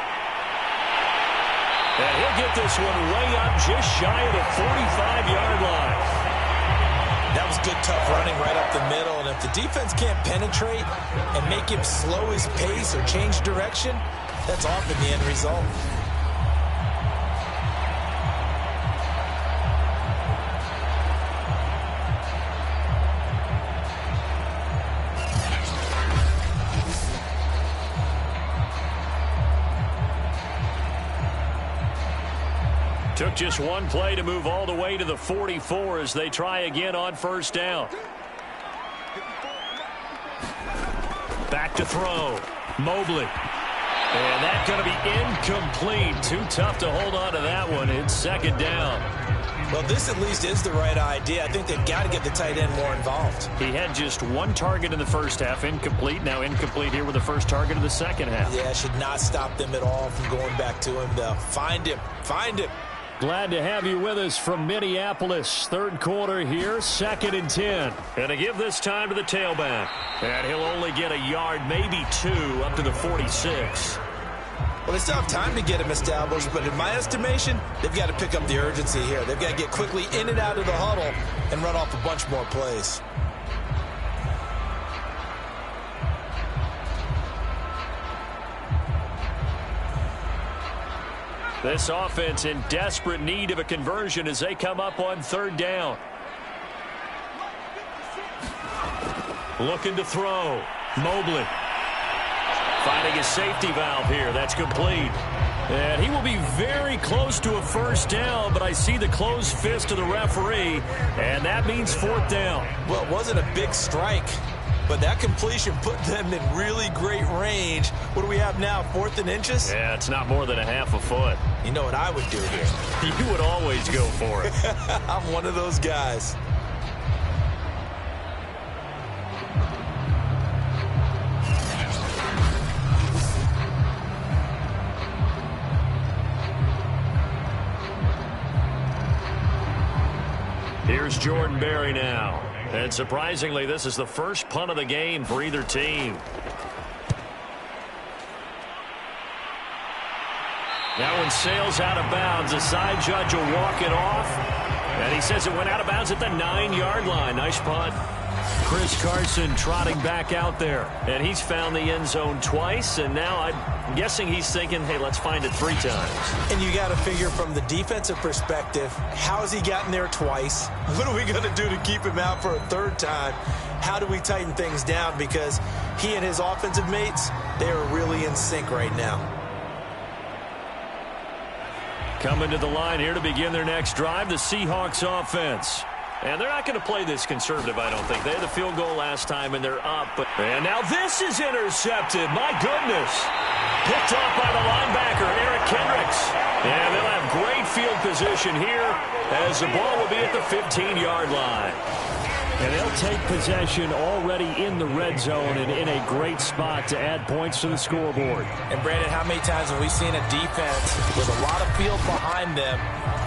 And he'll get this one way up just shy of the 45-yard line. That was good, tough running right up the middle. And if the defense can't penetrate and make him slow his pace or change direction, that's often the end result. Took just one play to move all the way to the 44 as they try again on 1st down. Back to throw. Mobley. And that going to be incomplete. Too tough to hold on to that one. It's second down. Well, this at least is the right idea. I think they've got to get the tight end more involved. He had just one target in the first half, incomplete. Now incomplete here with the first target of the second half. Yeah, should not stop them at all from going back to him, though. Find him. Find him. Glad to have you with us from Minneapolis. Third quarter here, 2nd and 10. And to give this time to the tailback. And he'll only get a yard, maybe 2, up to the 46. Well, they still have time to get him established, but in my estimation, they've got to pick up the urgency here. They've got to get quickly in and out of the huddle and run off a bunch more plays. This offense in desperate need of a conversion as they come up on third down. Looking to throw. Mobley. Finding a safety valve here. That's complete. And he will be very close to a first down, but I see the closed fist of the referee, and that means fourth down. Well, it wasn't a big strike, but that completion put them in really great range. What do we have now, 4th and inches? Yeah, it's not more than a half a foot. You know what I would do here? You would always go for it. I'm one of those guys. Here's Jordan Berry now. And surprisingly, this is the first punt of the game for either team. That one sails out of bounds. The side judge will walk it off. And he says it went out of bounds at the 9-yard line. Nice punt. Chris Carson trotting back out there. And he's found the end zone twice. And now I'm guessing he's thinking, hey, let's find it 3 times. And you got to figure from the defensive perspective, how has he gotten there twice? What are we going to do to keep him out for a 3rd time? How do we tighten things down? Because he and his offensive mates, they are really in sync right now. Coming to the line here to begin their next drive, the Seahawks offense. And they're not going to play this conservative, I don't think. They had the field goal last time, and they're up. And now this is intercepted. My goodness. Picked off by the linebacker, Eric Kendricks. And they'll have great field position here as the ball will be at the 15-yard line. And they'll take possession already in the red zone and in a great spot to add points to the scoreboard. And, Brandon, how many times have we seen a defense with a lot of field behind them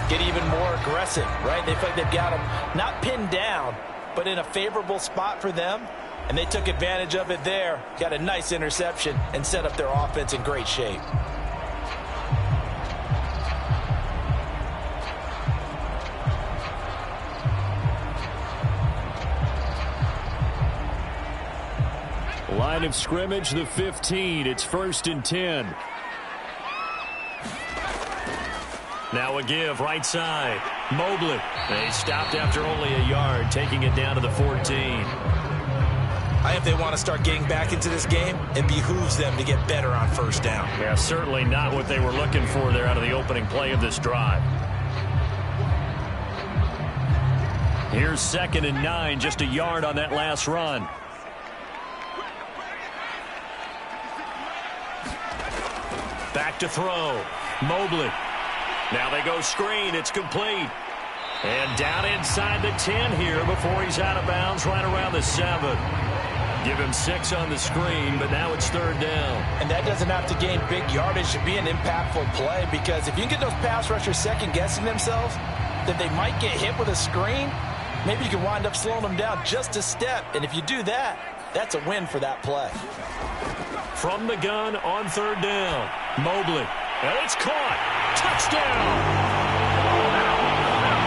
get even more aggressive, right? They feel like they've got them not pinned down, but in a favorable spot for them, and they took advantage of it there, got a nice interception, and set up their offense in great shape. Line of scrimmage, the 15. It's 1st and 10. Now a give, right side. Mobley. They stopped after only a yard, taking it down to the 14. If they want to start getting back into this game, it behooves them to get better on first down. Yeah, certainly not what they were looking for there out of the opening play of this drive. Here's 2nd and 9, just a yard on that last run. Back to throw. Mobley. Now they go screen. It's complete. And down inside the 10 here before he's out of bounds right around the 7. Give him 6 on the screen, but now it's 3rd down. And that doesn't have to gain big yardage to be an impactful play, because if you can get those pass rushers second-guessing themselves that they might get hit with a screen, maybe you can wind up slowing them down just a step. And if you do that, that's a win for that play. From the gun on 3rd down. Mobley. And it's caught. Touchdown.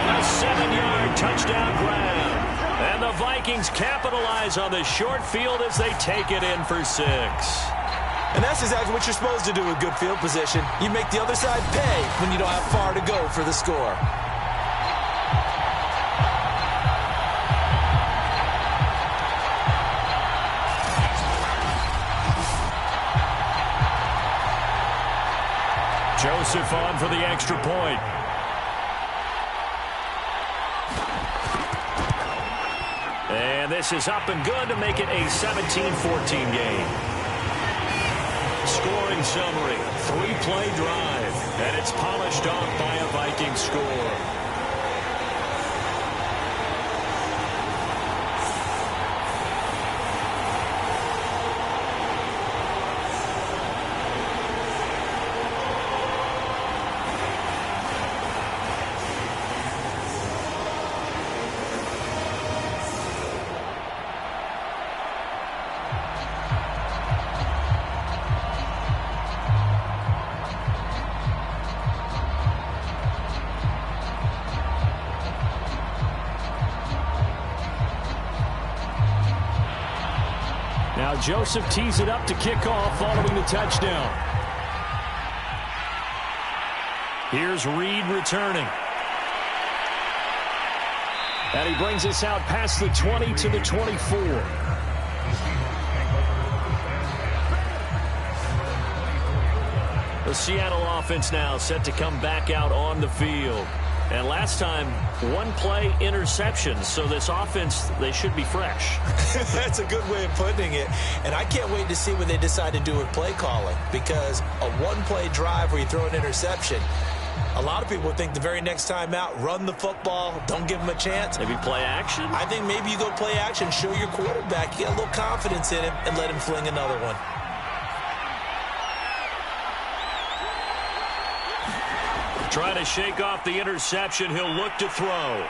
A 7-yard touchdown grab. And the Vikings capitalize on the short field as they take it in for 6. And that's exactly what you're supposed to do with good field position. You make the other side pay when you don't have far to go for the score. Joseph on for the extra point. And this is up and good to make it a 17-14 game. scoring summary. 3-play drive, and it's polished off by a Viking score. Now Joseph tees it up to kick off following the touchdown. Here's Reed returning. And he brings us out past the 20 to the 24. The Seattle offense now set to come back out on the field. And last time, one-play interception. So this offense, they should be fresh. That's a good way of putting it. And I can't wait to see what they decide to do with play calling. Because a one-play drive where you throw an interception, a lot of people think the very next time out, run the football, don't give them a chance. Maybe play action? I think maybe you go play action, show your quarterback, you get a little confidence in him, and let him fling another one. Trying to shake off the interception. He'll look to throw.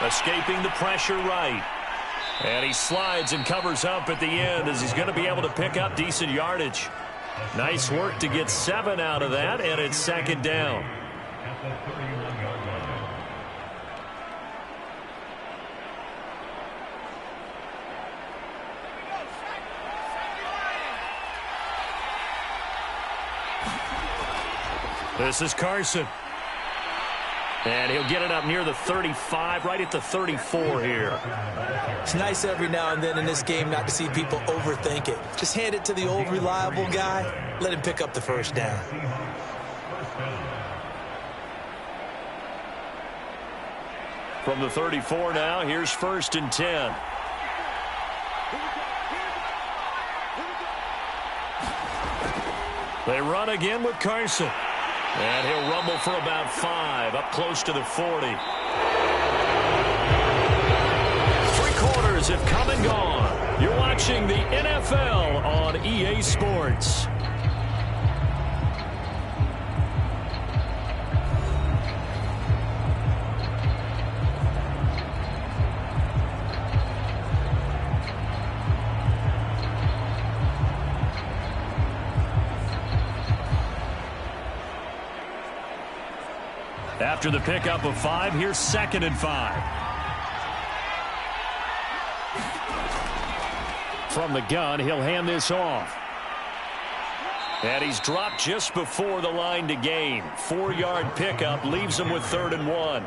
Escaping the pressure right. And he slides and covers up at the end as he's going to be able to pick up decent yardage. Nice work to get 7 out of that, and it's second down. This is Carson. And he'll get it up near the 35, right at the 34 here. It's nice every now and then in this game not to see people overthink it. Just hand it to the old reliable guy. Let him pick up the first down. From the 34 now, here's 1st and 10. They run again with Carson. And he'll rumble for about 5, up close to the 40. 3 quarters have come and gone. You're watching the NFL on EA Sports. After the pickup of 5, here's 2nd and 5. From the gun, he'll hand this off. And he's dropped just before the line to gain. 4-yard pickup leaves him with 3rd and 1.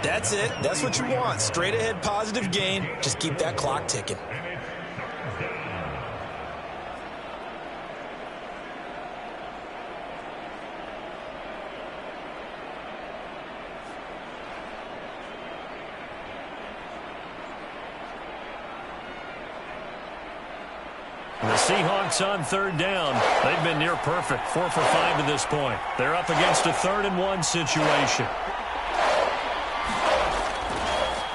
That's it. That's what you want. Straight ahead positive gain. Just keep that clock ticking. The Seahawks on 3rd down. They've been near perfect. 4 for 5 to this point. They're up against a 3rd and 1 situation.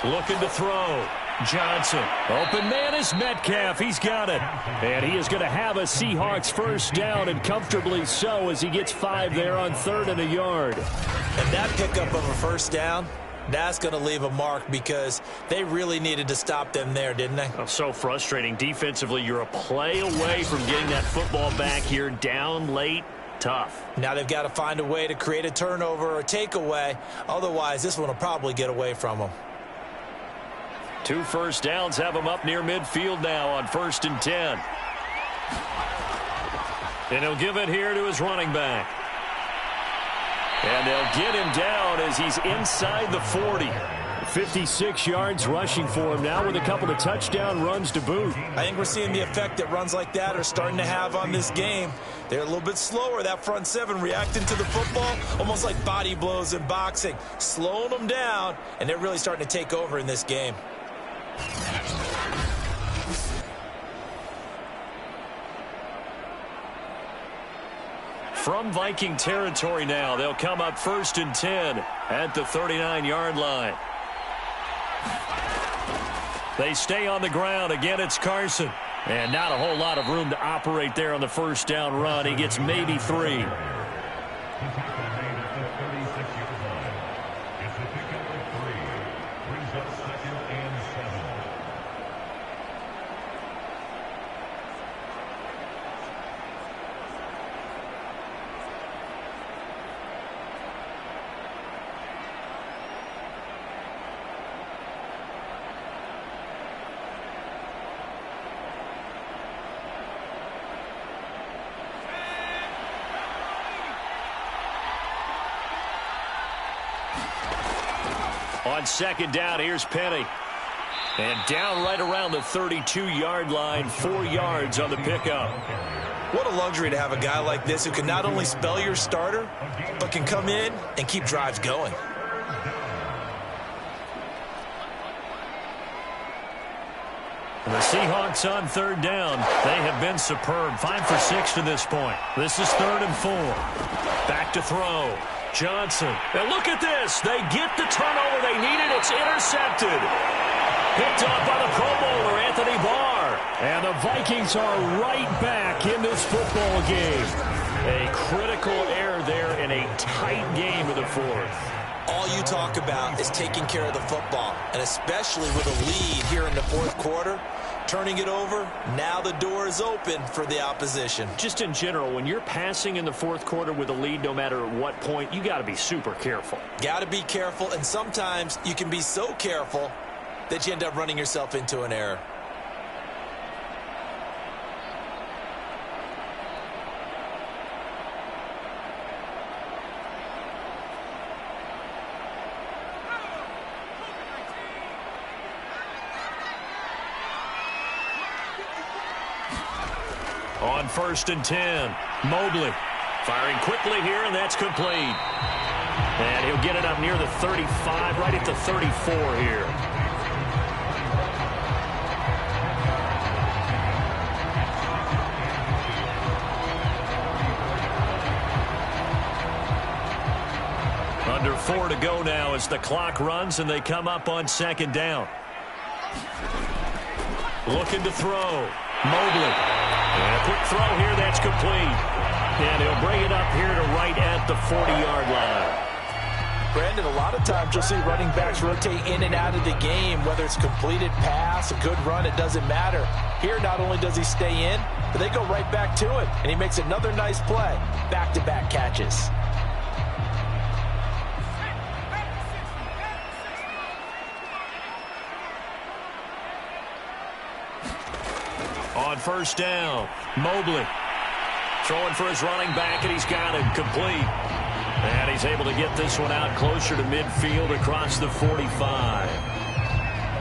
Looking to throw. Johnson. Open man is Metcalf. He's got it. And he is going to have a Seahawks first down, and comfortably so, as he gets 5 there on 3rd and a yard. And that pickup of a first down, that's going to leave a mark because they really needed to stop them there, didn't they? Oh, so frustrating. Defensively, you're a play away from getting that football back here. Down late, tough. Now they've got to find a way to create a turnover or a takeaway. Otherwise, this one will probably get away from them. 2 first downs have him up near midfield now on 1st and 10. And he'll give it here to his running back. And they'll get him down as he's inside the 40. 56 yards rushing for him now with a couple of touchdown runs to boot. I think we're seeing the effect that runs like that are starting to have on this game. They're a little bit slower, that front 7, reacting to the football, almost like body blows in boxing, slowing them down, and they're really starting to take over in this game. From Viking territory now, they'll come up 1st and 10 at the 39-yard line. They stay on the ground. Again, it's Carson. And not a whole lot of room to operate there on the first down run. He gets maybe 3. On 2nd down, here's Penny. And down right around the 32-yard line, 4 yards on the pickup. What a luxury to have a guy like this who can not only spell your starter, but can come in and keep drives going. The Seahawks on 3rd down. They have been superb. 5 for 6 to this point. This is 3rd and 4. Back to throw. Johnson. And look at this. They get the turnover they needed. It's intercepted. Picked up by the Pro Bowler, Anthony Barr. And the Vikings are right back in this football game. A critical error there in a tight game of the 4th. All you talk about is taking care of the football, and especially with a lead here in the 4th quarter, turning it over, now the door is open for the opposition. Just in general, when you're passing in the 4th quarter with a lead, no matter at what point, you got to be super careful. Got to be careful, and sometimes you can be so careful that you end up running yourself into an error. On 1st and 10, Mobley firing quickly here, and that's complete. And he'll get it up near the 35, right at the 34 here. Under 4 to go now as the clock runs, and they come up on 2nd down. Looking to throw. Mobley. And a quick throw here, that's complete. And he'll bring it up here to right at the 40-yard line. Brandon, a lot of times you'll see running backs rotate in and out of the game, whether it's completed pass, a good run, it doesn't matter. Here, not only does he stay in, but they go right back to it. And he makes another nice play. Back-to-back catches. On 1st down, Mobley throwing for his running back, and he's got him complete. And he's able to get this one out closer to midfield across the 45.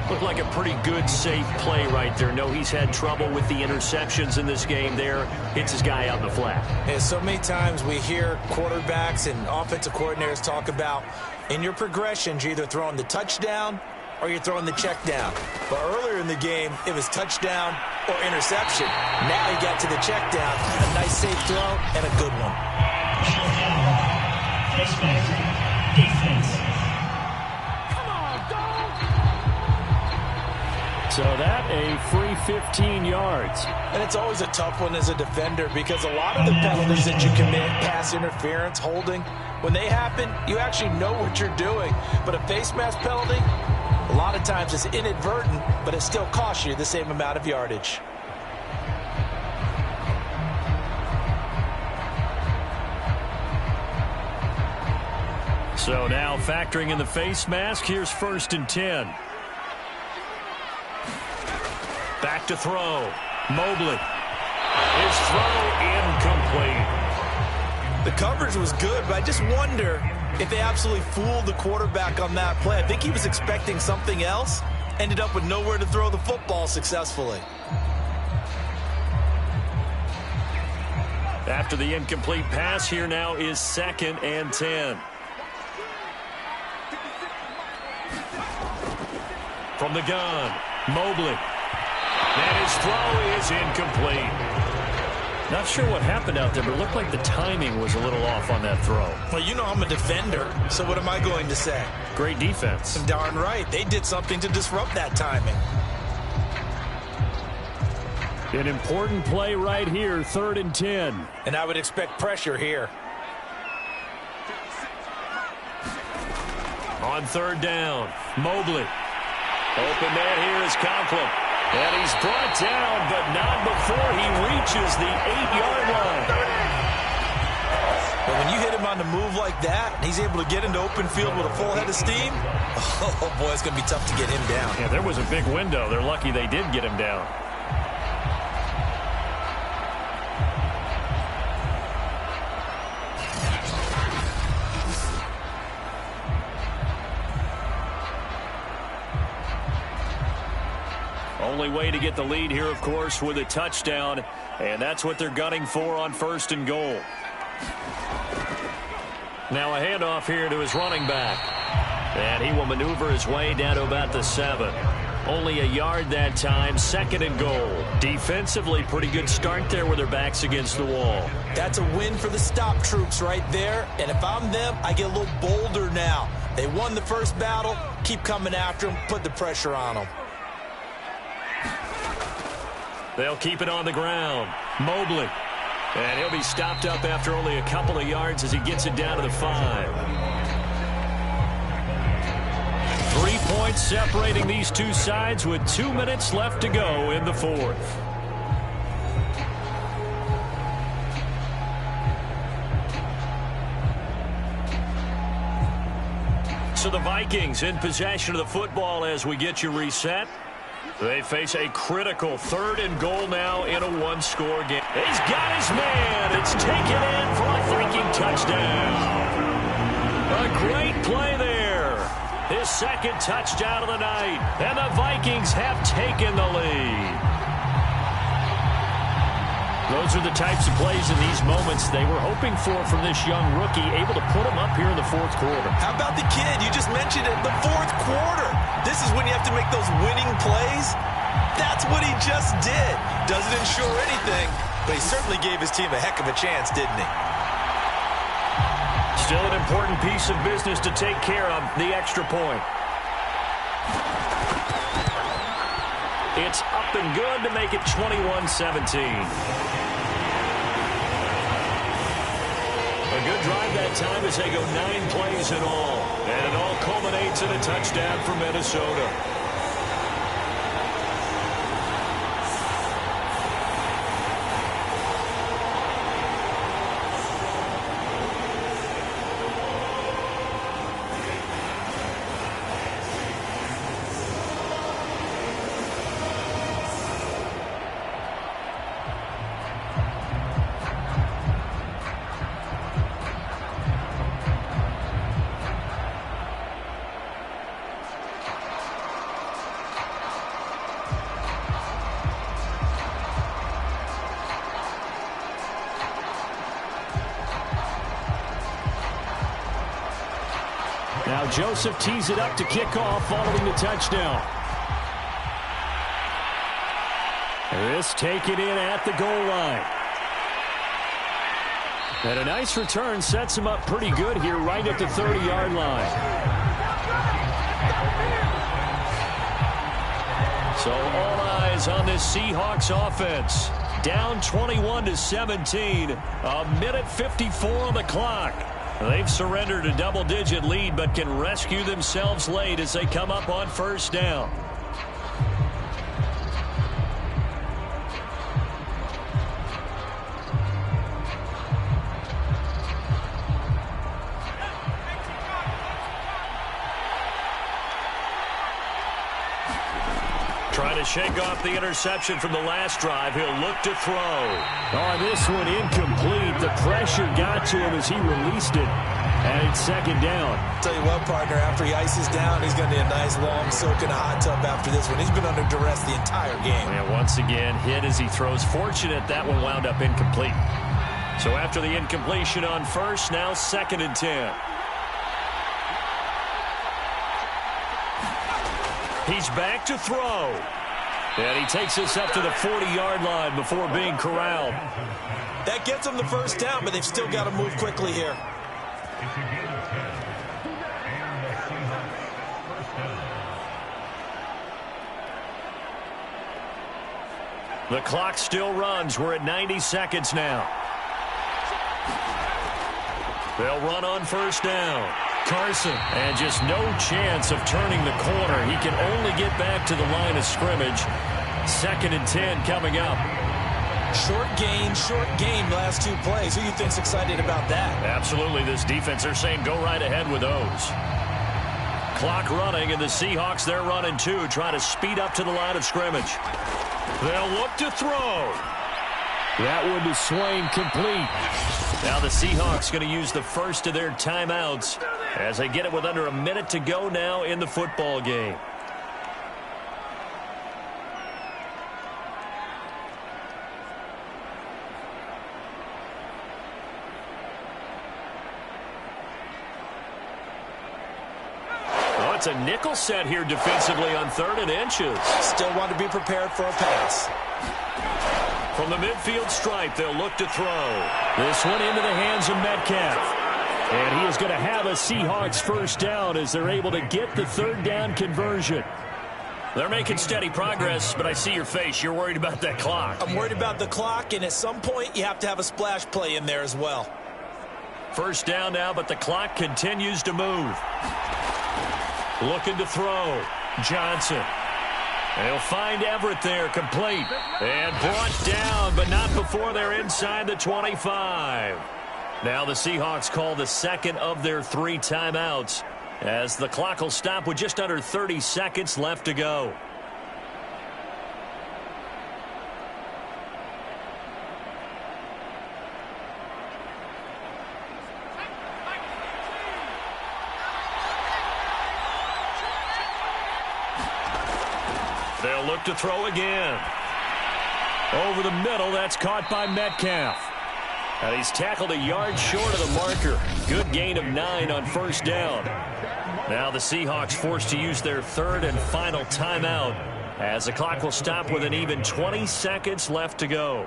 Looked like a pretty good, safe play right there. No, he's had trouble with the interceptions in this game there. Hits his guy out in the flat. And so many times we hear quarterbacks and offensive coordinators talk about in your progressions, you're either throwing the touchdown or you're throwing the check down. But earlier in the game, it was touchdown or interception. Now he got to the check down. A nice safe throw and a good one. Come on, dog! So that a free 15 yards. And it's always a tough one as a defender because a lot of the penalties that you commit, pass interference, holding, when they happen, you actually know what you're doing. But a face mask penalty, a lot of times it's inadvertent, but it still costs you the same amount of yardage. So now factoring in the face mask, here's 1st and 10. Back to throw. Mobley. His throw incomplete. The coverage was good, but I just wonder if they absolutely fooled the quarterback on that play. I think he was expecting something else, ended up with nowhere to throw the football successfully. After the incomplete pass, here now is 2nd and 10. From the gun, Mobley. And his throw is incomplete. Not sure what happened out there, but it looked like the timing was a little off on that throw. Well, you know I'm a defender, so what am I going to say? Great defense. Darn right. They did something to disrupt that timing. An important play right here, 3rd and 10. And I would expect pressure here. On 3rd down, Mobley. Open man here is Conklin. And he's brought down, but not before he reaches the 8-yard line. But when you hit him on the move like that, and he's able to get into open field with a full head of steam, oh boy, it's going to be tough to get him down. Yeah, there was a big window. They're lucky they did get him down. Only way to get the lead here, of course, with a touchdown, and that's what they're gunning for on 1st and goal. Now a handoff here to his running back, and he will maneuver his way down to about the 7. Only a yard that time, 2nd and goal. Defensively, pretty good start there with their backs against the wall. That's a win for the stop troops right there, and if I'm them, I get a little bolder now. They won the first battle, keep coming after them, put the pressure on them. They'll keep it on the ground. Mobley. And he'll be stopped up after only a couple of yards as he gets it down to the 5. 3 points separating these two sides with 2 minutes left to go in the 4th. So the Vikings in possession of the football as we get you reset. They face a critical 3rd and goal now in a 1-score game. He's got his man. It's taken in for a Viking touchdown. A great play there. His 2nd touchdown of the night. And the Vikings have taken the lead. Those are the types of plays in these moments they were hoping for from this young rookie, able to put him up here in the 4th quarter. How about the kid? You just mentioned it, the 4th quarter. This is when you have to make those winning plays. That's what he just did. Doesn't ensure anything, but he certainly gave his team a heck of a chance, didn't he? Still an important piece of business to take care of, the extra point. It's up and good to make it 21-17. A good drive that time as they go 9 plays in all. And it all culminates in a touchdown for Minnesota. Now Joseph tees it up to kick off following the touchdown. This taken in at the goal line. And a nice return sets him up pretty good here right at the 30-yard line. So all eyes on this Seahawks offense. Down 21-17. A minute 54 on the clock. They've surrendered a double-digit lead, but can rescue themselves late as they come up on 1st down. Trying to shake off the interception from the last drive. He'll look to throw. Oh, this one incomplete. The pressure got to him as he released it. And it's 2nd down. Tell you what, partner, after he ices down, he's going to need a nice long soak in a hot tub after this one. He's been under duress the entire game. And once again, hit as he throws. Fortunate that one wound up incomplete. So after the incompletion on 1st, now 2nd and 10. He's back to throw. And he takes us up to the 40-yard line before being corralled. That gets them the first down, but they've still got to move quickly here. It's a gain of 10. And the Seahawks first down. The clock still runs. We're at 90 seconds now. They'll run on first down. Carson, and just no chance of turning the corner. He can only get back to the line of scrimmage. 2nd and 10 coming up. Short game, last 2 plays. Who do you think's excited about that? Absolutely, this defense, they're saying go right ahead with those. Clock running, and the Seahawks, they're running too, trying to speed up to the line of scrimmage. They'll look to throw. That one to Swain, complete. Now the Seahawks going to use the first of their timeouts as they get it with under a minute to go now in the football game. Oh, it's a nickel set here defensively on 3rd and inches. Still want to be prepared for a pass. From the midfield stripe, they'll look to throw. This one into the hands of Metcalf. And he is going to have a Seahawks first down as they're able to get the 3rd down conversion. They're making steady progress, but I see your face. You're worried about that clock. I'm worried about the clock, and at some point you have to have a splash play in there as well. First down now, but the clock continues to move. Looking to throw. Johnson. They'll find Everett there, complete. And brought down, but not before they're inside the 25. Now the Seahawks call the 2nd of their 3 timeouts as the clock will stop with just under 30 seconds left to go. They'll look to throw again. Over the middle, that's caught by Metcalf. And he's tackled a yard short of the marker. Good gain of 9 on first down. Now the Seahawks forced to use their 3rd and final timeout as the clock will stop with an even 20 seconds left to go.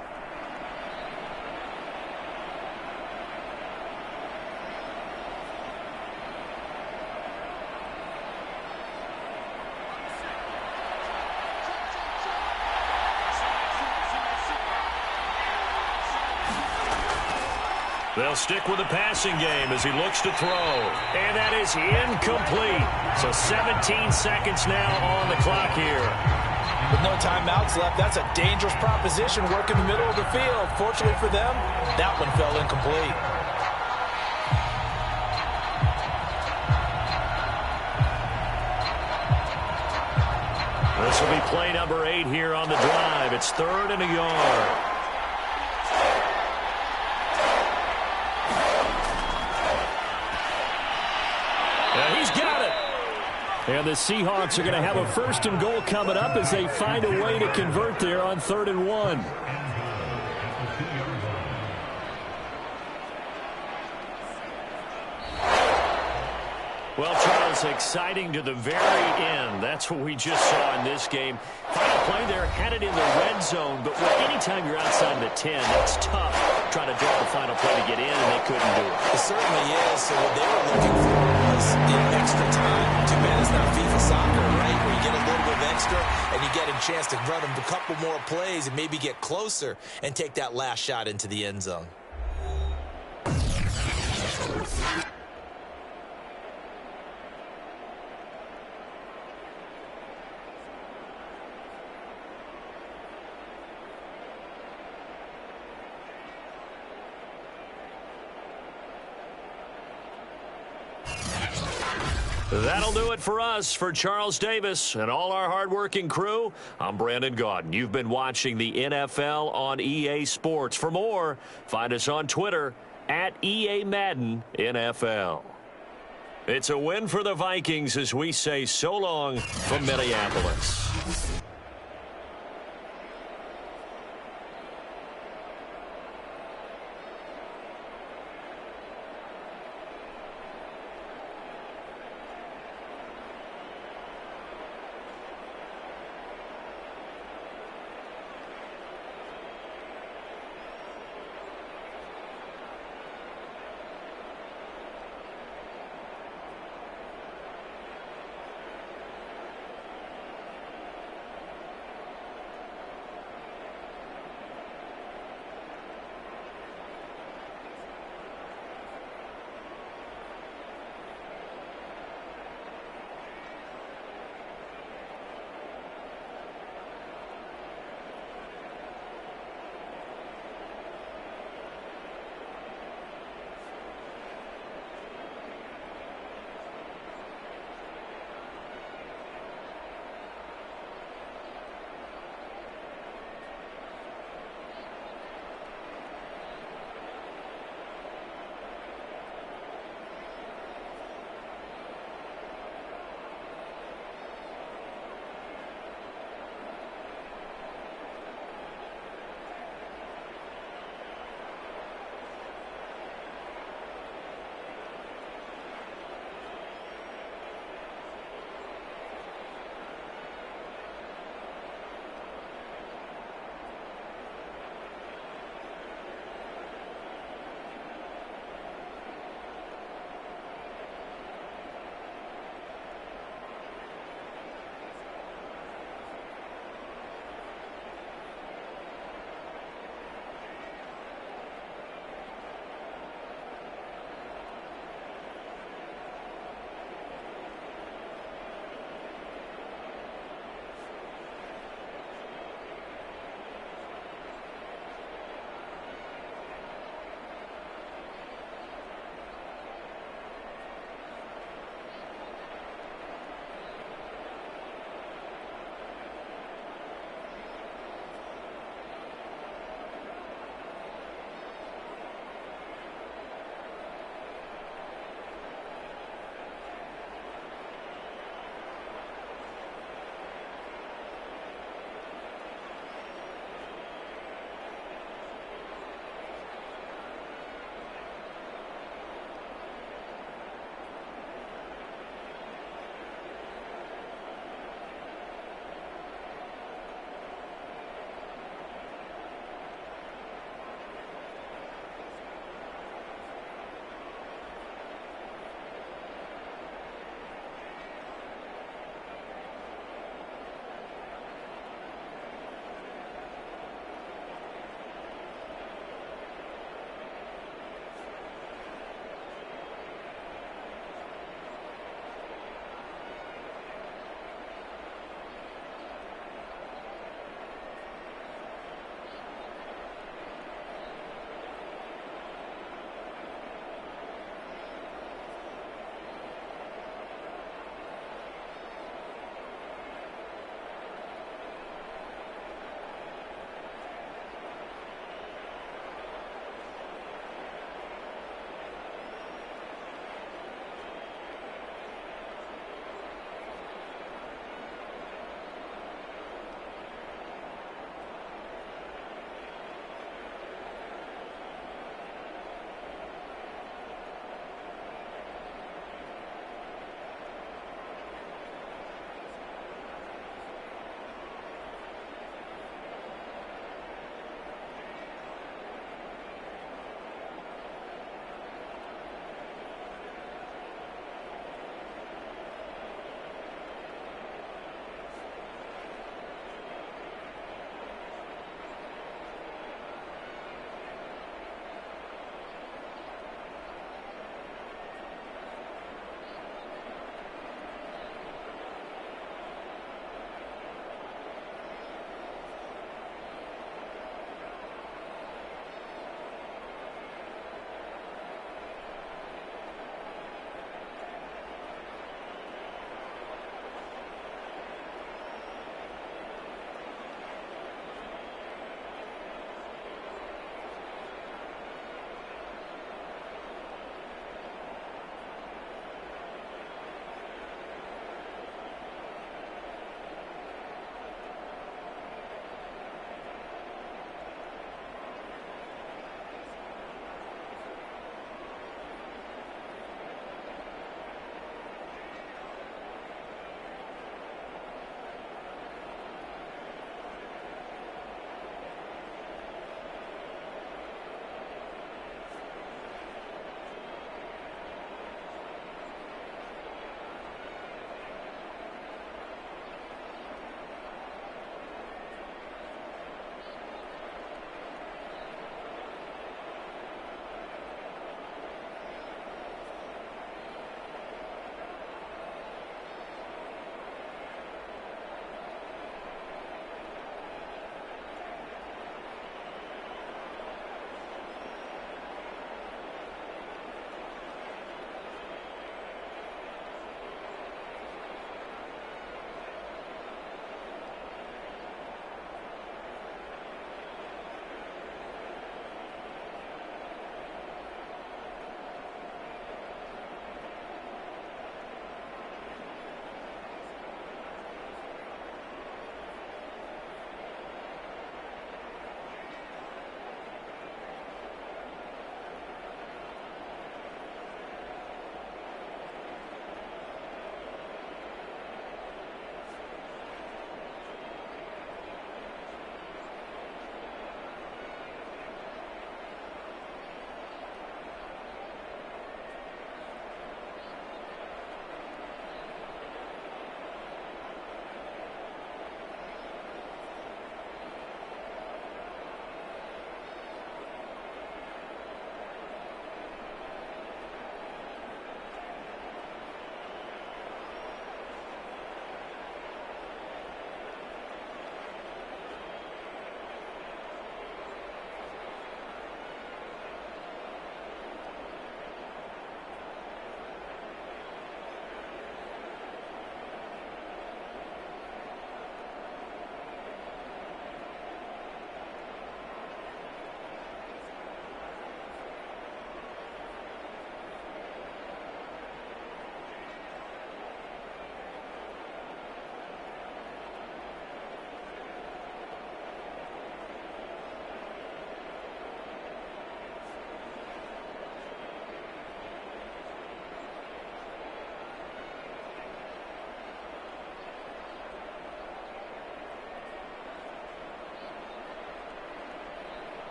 They'll stick with the passing game as he looks to throw. And that is incomplete. So 17 seconds now on the clock here. With no timeouts left, that's a dangerous proposition. Work in the middle of the field. Fortunately for them, that one fell incomplete. This will be play number 8 here on the drive. It's 3rd and a yard. He's got it. And the Seahawks are going to have a 1st and goal coming up as they find a way to convert there on 3rd and 1. Well, Charles, exciting to the very end. That's what we just saw in this game. Final play there, headed in the red zone, but anytime you're outside the 10, it's tough trying to draw the final play to get in, and they couldn't do it. It certainly is. So what they were looking for was in extra time. Too bad it's not FIFA soccer, right, where you get a little bit of extra and you get a chance to run them a couple more plays and maybe get closer and take that last shot into the end zone. That'll do it for us. For Charles Davis and all our hardworking crew, I'm Brandon Gaudin. You've been watching the NFL on EA Sports. For more, find us on Twitter at EA Madden NFL. It's a win for the Vikings as we say so long from Minneapolis.